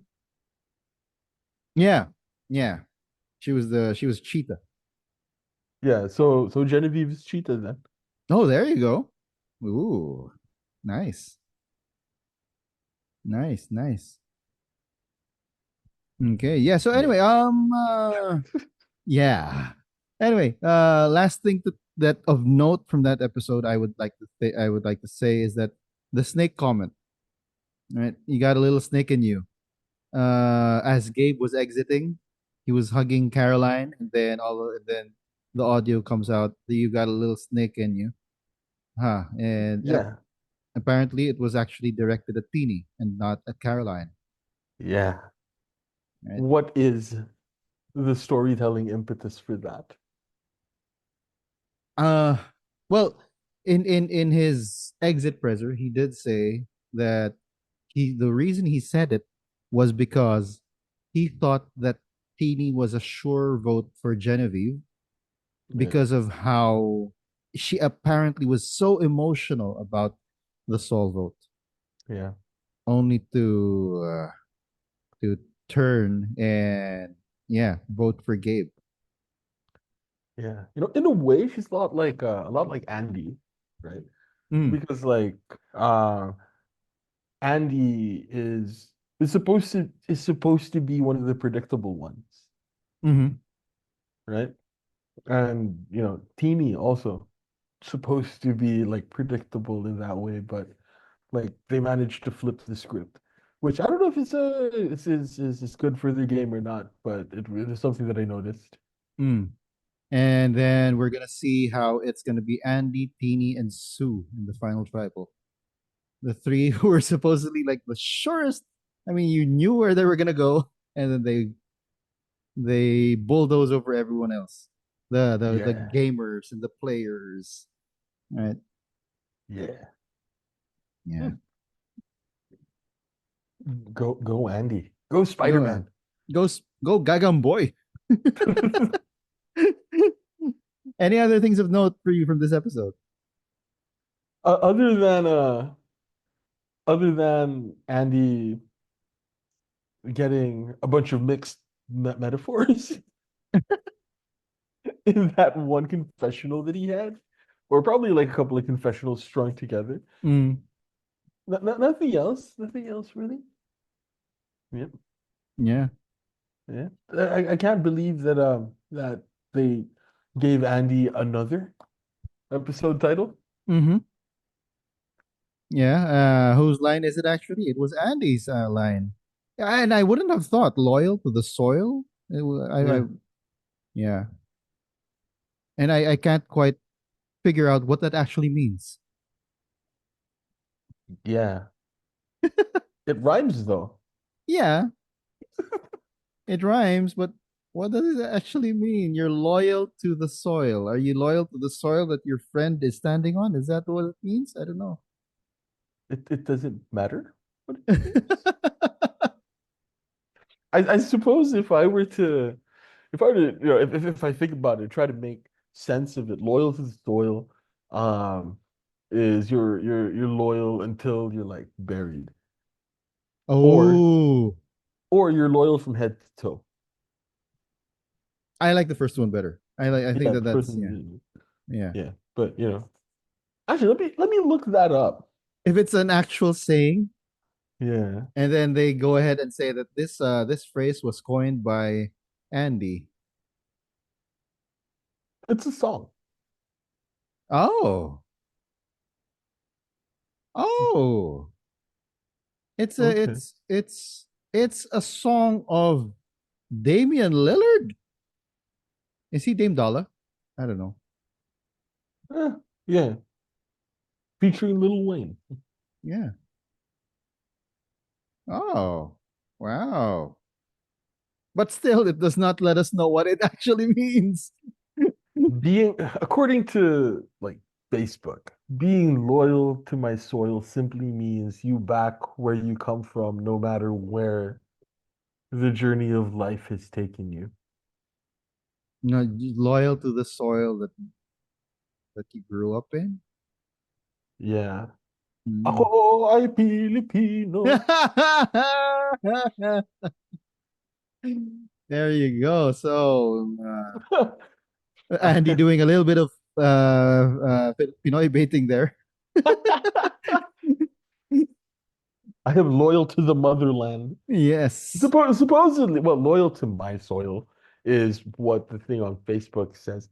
Yeah, yeah. She was Cheetah. Yeah. So Genevieve is Cheetah then. Oh, there you go. Ooh, nice, nice, nice. Okay, yeah. So Yeah. anyway, yeah. Anyway, last thing that of note from that episode, I would like to say is that the snake comment. Right, you got a little snake in you. As Gabe was exiting, he was hugging Caroline, and then the audio comes out that you got a little snake in you. Huh. And Yeah, apparently it was actually directed at Teeny and not at Caroline. yeah. Right. What is the storytelling impetus for that? Uh well, in his exit presser, he did say that the reason he said it was because he thought that Teeny was a sure vote for Genevieve Yeah, because of how she apparently was so emotional about the Saul vote, yeah, only to turn and yeah, vote for Gabe. yeah. In a way, she's a lot like Andy, right? Mm. Because Andy is supposed to be one of the predictable ones, Mm-hmm. right? And Teeny also supposed to be like predictable in that way, but like they managed to flip the script, which I don't know if it's good for the game or not, but it is something that I noticed. Mm. And then we're gonna see how it's gonna be Andy, Teeny, and Sue in the final tribal. The three who were supposedly like the surest. I mean, you knew where they were gonna go, and then they bulldoze over everyone else. The Yeah, gamers and the players. Right. yeah. Yeah. Hmm. Go Andy. Go Go Spider-Man. go Gagam boy. Any other things of note for you from this episode? Uh, other than uh other than Andy getting a bunch of mixed metaphors in that one confessional that he had, or probably like a couple of confessionals strung together. Mm, Nothing else. Nothing else really. Yep. yeah. Yeah. I can't believe that they gave Andy another episode title. Mm-hmm. Yeah. Whose line is it actually? It was Andy's line. And I wouldn't have thought loyal to the soil. Yeah. Yeah. And I can't quite figure out what that actually means. Yeah. It rhymes though. Yeah, it rhymes, but what does it actually mean? You're loyal to the soil. Are you loyal to the soil that your friend is standing on? Is that what it means? I don't know. It doesn't matter what it means. I suppose if I were to if I think about it, try to make sense of it, loyal to the soil, um, is you're loyal until you're like buried, or Oh, or you're loyal from head to toe. I like the first one better. I think Yeah, that the first that's yeah. one, Yeah. yeah. But actually, let me look that up. If it's an actual saying, Yeah, and then they go ahead and say that this phrase was coined by Andy. it's a song. Oh. Oh. It's a Okay. it's a song of Damian Lillard. Is he Dame Dollar? I don't know. Yeah, featuring Lil Wayne. Yeah. Oh. Wow. But still, it does not let us know what it actually means. Being according to like Facebook, being loyal to my soil simply means you back where you come from, no matter where the journey of life has taken you. No, loyal to the soil that you grew up in. Yeah. Ako Mm. ay Pilipino. There you go. So, Andy doing a little bit of Pinoy baiting there. I am loyal to the motherland. Yes. Supposedly, well, loyal to my soil is what the thing on Facebook says,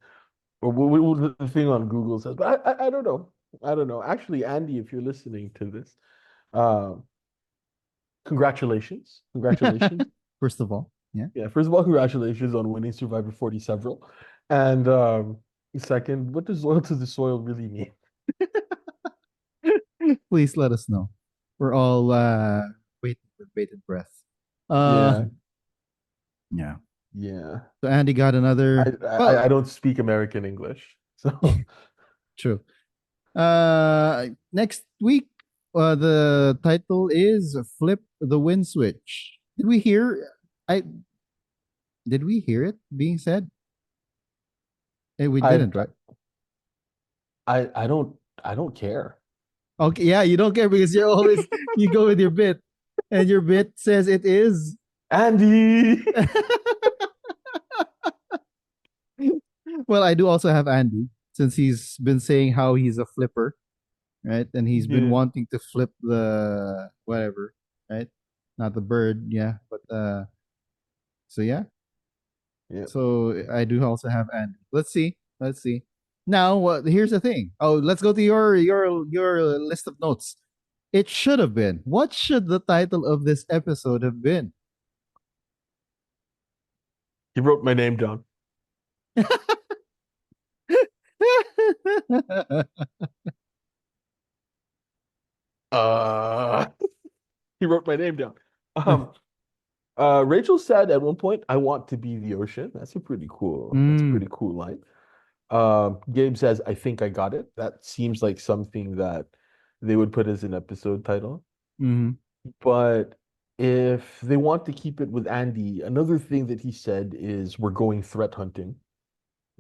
or what the thing on Google says. But I don't know. I don't know. Actually, Andy, if you're listening to this, uh, congratulations. Congratulations. First of all, yeah. Yeah, first of all, congratulations on winning Survivor 40 several. And second, what does loyal to the soil really mean? Please let us know. We're all waiting with bated breath. Uh, Yeah, yeah. yeah. So Andy got I another. I, Well, I don't speak American English, so true. Next week, the title is "Flip the Wind Switch." Did we hear? I did we hear it being said? We I didn't, right? I don't care. Okay, yeah, you don't care because you're always you go with your bit, and your bit says it is. Andy. Well, I do also have Andy since he's been saying how he's a flipper, right? And he's been Yeah, wanting to flip the whatever, right? Not the bird, yeah, but so yeah. yeah. So I do also have Andy. Let's see. Let's see. Now, here's the thing. Oh, let's go to your list of notes. It should have been. What should the title of this episode have been? He wrote my name down. Uh, he wrote my name down. Um, Rachel said at one point, "I want to be the ocean." That's a pretty cool. That's a mm, pretty cool line. Gabe says, "I think I got it." That seems like something that they would put as an episode title. mm. But if they want to keep it with Andy, another thing that he said is, "We're going threat hunting."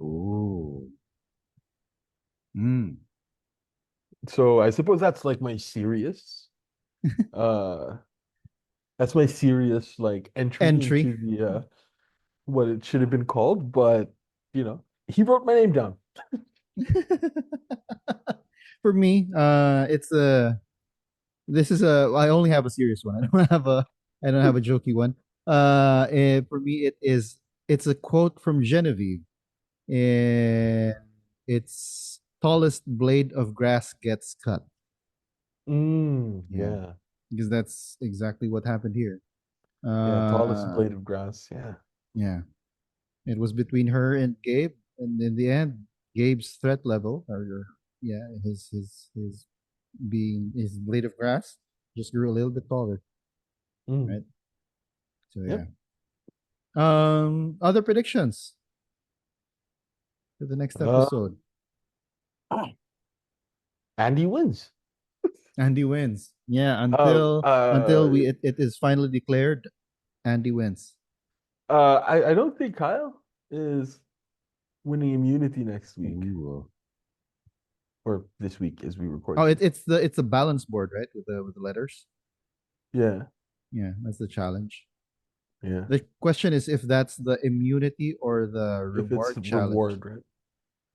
Oh. Mm. So I suppose uh, that's my serious like entry Entry. into the what it should have been called. But he wrote my name down. For me, it's a this is a I only have a serious one. I don't have a jokey one. For me it's a quote from Genevieve. And it's tallest blade of grass gets cut. Yeah, Yeah, because that's exactly what happened here. yeah, tallest Uh blade of grass. Yeah. yeah. It was between her and Gabe, and in the end, Gabe's threat level, or yeah, his being his blade of grass just grew a little bit taller, Mm. right? So yeah. Yep. Other predictions for the next Uh, episode. Andy wins. Andy wins. Yeah, Uh, until uh, it is finally declared, Andy wins. I don't think Kyle is winning immunity next week Ooh. or this week as we Oh, record this. it's the balance board, right? With the letters. Yeah, Yeah, that's the challenge. yeah. The question is if that's the immunity or the If it's reward challenge. reward, right?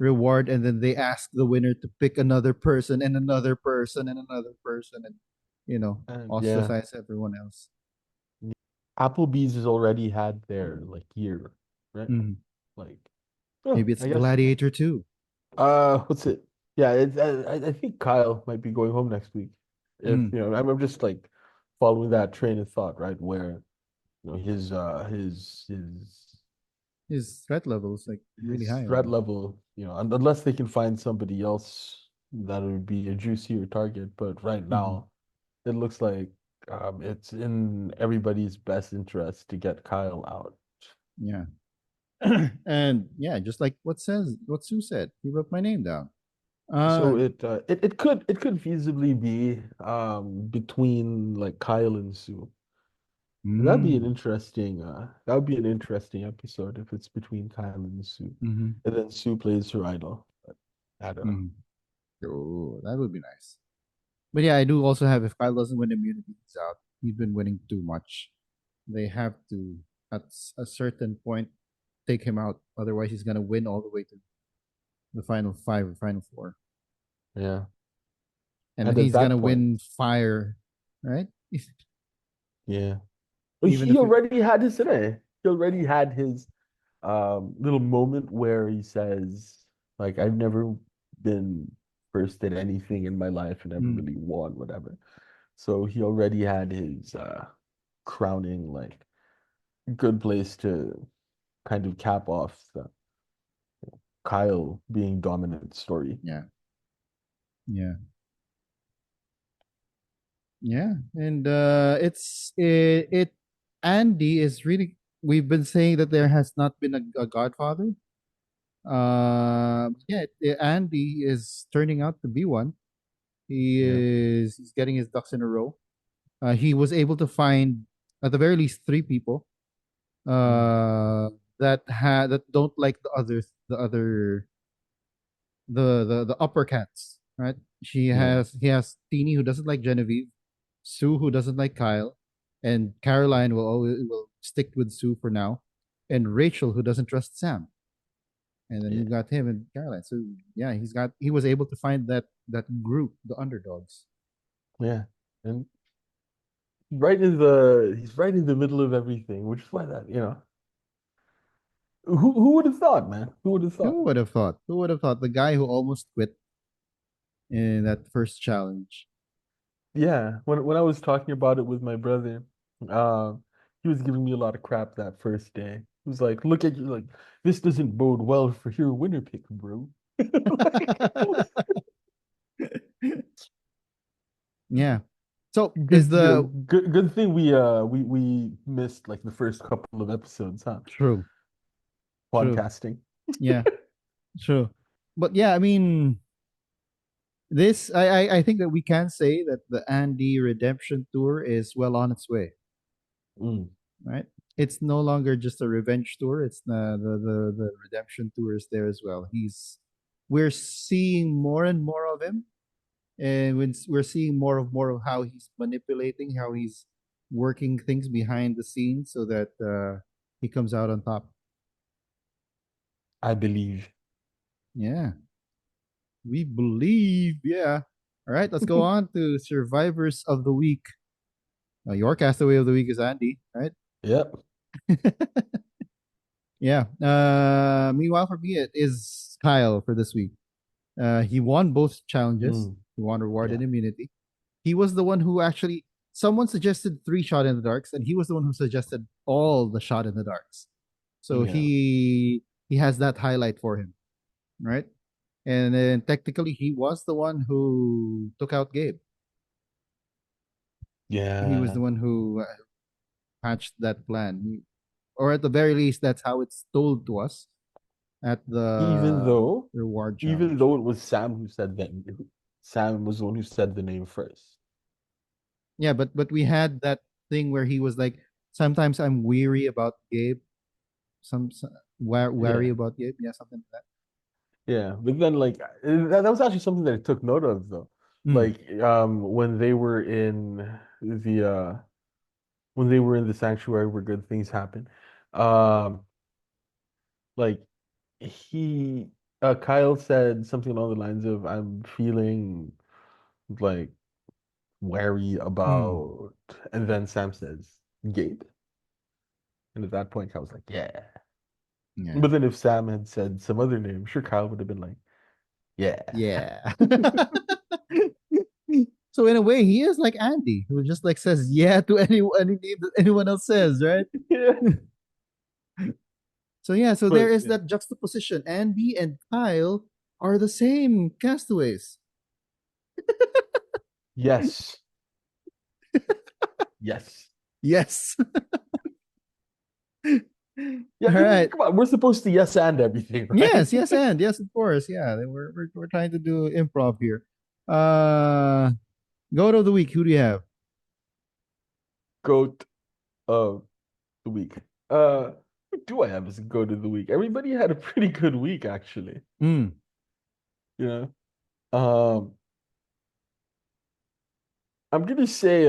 Reward, and then they ask the winner to pick another person and another person and another person, and And yeah, ostracize everyone else. Applebee's has already had their like year, right? Mhm. Like, oh, Maybe it's I guess. Gladiator too. What's it? Yeah, I think Kyle might be going home next week. If Mm. I'm just like following that train of thought, right? Where His threat level is like really his high threat already. level, unless they can find somebody else that would be a juicier target. But right Mhm. now, it looks like it's in everybody's best interest to get Kyle out. Yeah. And yeah, just like what Sue said, he wrote my name down. So Uh, it could feasibly be between like Kyle and Sue. And mm, that would be an interesting episode if it's between Kyle and Sue. hmm And then Sue plays her idol. But I don't know. hmm Oh, that would be nice. But yeah, I do also have if Kyle doesn't win immunity, he's out. He's been winning too much. They have to at a certain point take him out. Otherwise, he's gonna win all the way to the final five or final four, Yeah. and then And at he's that gonna point, win fire, right? yeah. But Even he if it, already had his today. He already had his little moment where he says, like, I've never been first at anything in my life and never mm, really won, whatever. So he already had his crowning, like, good place to kind of cap off Kyle being dominant story. Yeah. Yeah. Yeah. And it Andy is really, we've been saying that there has not been a Godfather. Andy is turning out to be one. Yeah. He's getting his ducks in a row. He was able to find at the very least three people Mm. that don't like the upper cats, right? Yeah. He has Teeny, who doesn't like Genevieve, Sue, who doesn't like Kyle, and Caroline will stick with Sue for now, and Rachel, who doesn't trust Sam. And then Yeah. you've got him and Caroline. So yeah, he was able to find that group, the underdogs. Yeah. And he's right in the middle of everything, which is why that, who would have thought, man? Who would have thought? Who would have thought? Who would have thought the guy who almost quit in that first challenge? Yeah, when I was talking about it with my brother, he was giving me a lot of crap that first day. He was like, "Look at you, like this doesn't bode well for your winner pick, bro." Like, Yeah. So is good, the good thing we missed like the first couple of episodes, huh? true, true. Podcasting. Yeah, true. But yeah, I mean, I think that we can say that the Andy Redemption Tour is well on its way, Mm, right? It's no longer just a revenge tour. It's the redemption tour is there as well. We're seeing more and more of him, and we're seeing more of how he's manipulating, how he's working things behind the scenes so that he comes out on top. I believe. Yeah, we believe. Yeah. All right, let's go on to survivors of the week. Your castaway of the week is Andy, right? Yep. Yeah. Meanwhile, for me, it is Kyle for this week. He won both challenges. Mm, He won reward yeah. and immunity. He was the one who actually someone suggested three shot in the darks, and he was the one who suggested all the shot in the darks. So Yeah. he has that highlight for him, right? And then technically, he was the one who took out Gabe. He was Yeah. the one who hatched that plan, or at the very least, that's how it's told to us at Even the though, reward even challenge. though it was Sam who said that, Sam was the one who said the name first. Yeah, but we had that thing where he was like, sometimes I'm weary about Gabe, wary Yeah. about Gabe, yeah, something like Yeah, but then like that was actually something that I took note of though. that. Like when they were in the when they were in the sanctuary where good things happen. Um like he Kyle said something along the lines of I'm feeling like wary Mm. about, and then Sam says Gabe. And at that point I was like, yeah. Yeah, But then if Sam had said some other name, I'm sure Kyle would have been like, yeah. yeah. So in a way, he is like Andy, who just like says yeah to any name that anyone else says, right? Yeah. So yeah, so there But is yeah. that juxtaposition. Andy and Kyle are the same castaways. Yes. Yes. Yes. Yeah, All right. come on. We're supposed to yes and everything, right? Yes, yes, and yes, of course. Yeah, we're trying to do improv here. Uh, goat of the week. Who do you have? Goat of the week. Who do I have as a goat of the week? Everybody had a pretty good week, actually. Mm. You know? Um, I'm gonna say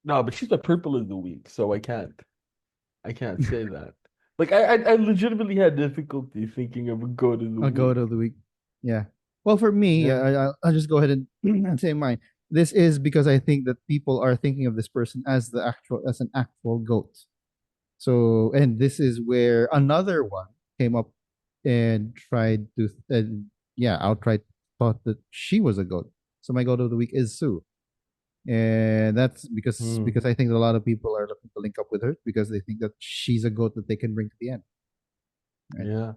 no, but she's my purple of the week, so I can't say that. Like I legitimately had difficulty thinking of a goat of the A goat week. of the week. Yeah. Well, for me, Yeah. I'll just go ahead and, and say mine. This is because I think that people are thinking of this person as an actual goat. So, and this is where another one came up and tried to, yeah, outright thought that she was a goat. So my goat of the week is Sue. And that's because Hmm. I think a lot of people are looking to link up with her because they think that she's a goat that they can bring to the end, right? Yeah.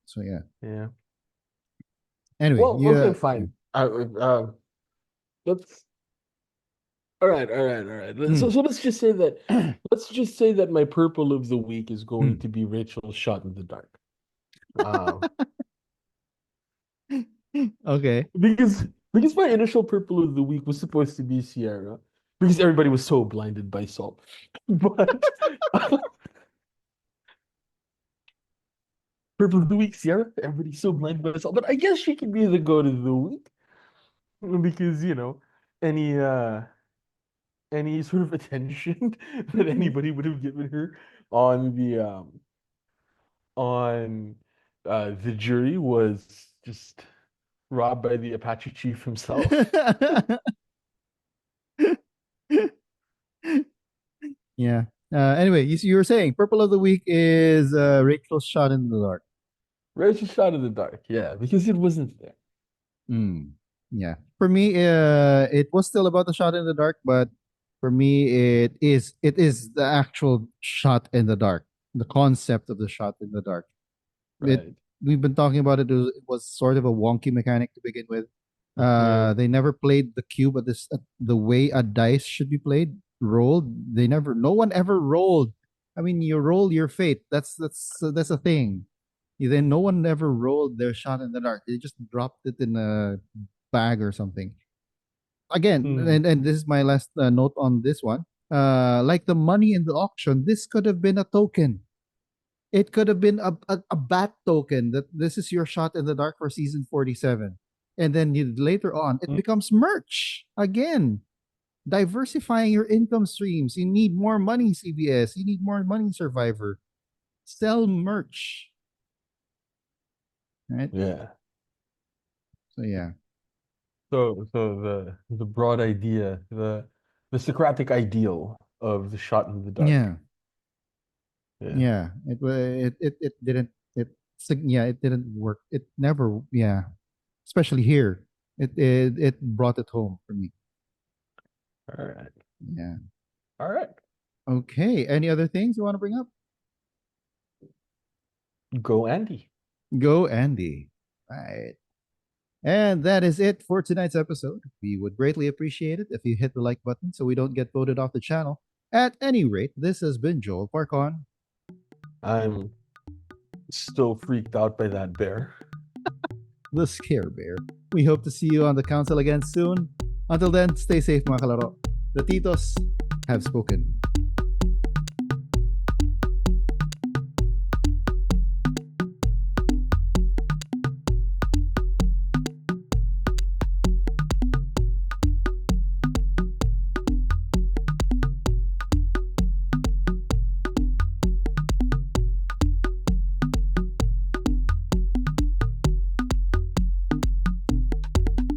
So yeah. Yeah. Anyway, Well, okay, yeah, yeah. fine. Let's. All right, all right, all right. So, Mm. so let's just say that my purple of the week is going Mm. to be Rachel's shot in the dark. Um, Okay. because because my initial purple of the week was supposed to be Sierra, because everybody was so blinded by Salt. But purple of the week, Sierra, everybody's so blinded by Salt. But I guess she could be the goat of the week because any uh any sort of attention that anybody would have given her on the jury was just robbed by the Apache chief himself. Yeah. Anyway, you were saying purple of the week is Rachel's shot in the dark. Rachel's shot in the dark, yeah, because it wasn't there. Mm. Yeah. For me, it was still about the shot in the dark, but for me, it is the actual shot in the dark, the concept of the shot in the dark. It Right. We've been talking about it. It was sort of a wonky mechanic to begin with. Yeah. They never played the cube the way a dice should be played. Rolled. No one ever rolled. I mean, you roll your fate. That's a thing. Then no one ever rolled their shot in the dark. They just dropped it in a bag or something. Again, Hmm. and this is my last note on this one. Like the money in the auction, this could have been a token. It could have been a bat token that this is your shot in the dark for season 47. And then later on, it becomes merch again. Diversifying your income streams. You need more money, CBS. You need more money, Survivor. Sell merch. Right? Yeah. So, yeah. So the broad idea, the Socratic ideal of the shot in the dark. Yeah. Yeah. Yeah. It didn't, yeah, it didn't work. It never, yeah. Especially here. It brought it home for me. All right. Yeah. All right. Okay. Any other things you want to bring up? Go Andy. Go, Andy. Right. And that is it for tonight's episode. We would greatly appreciate it if you hit the like button so we don't get voted off the channel. At any rate, this has been Joel Parkon, I'm still freaked out by that bear. the Scare Bear. We hope to see you on the council again soon. Until then, stay safe, mga kalaro. The Titos have spoken.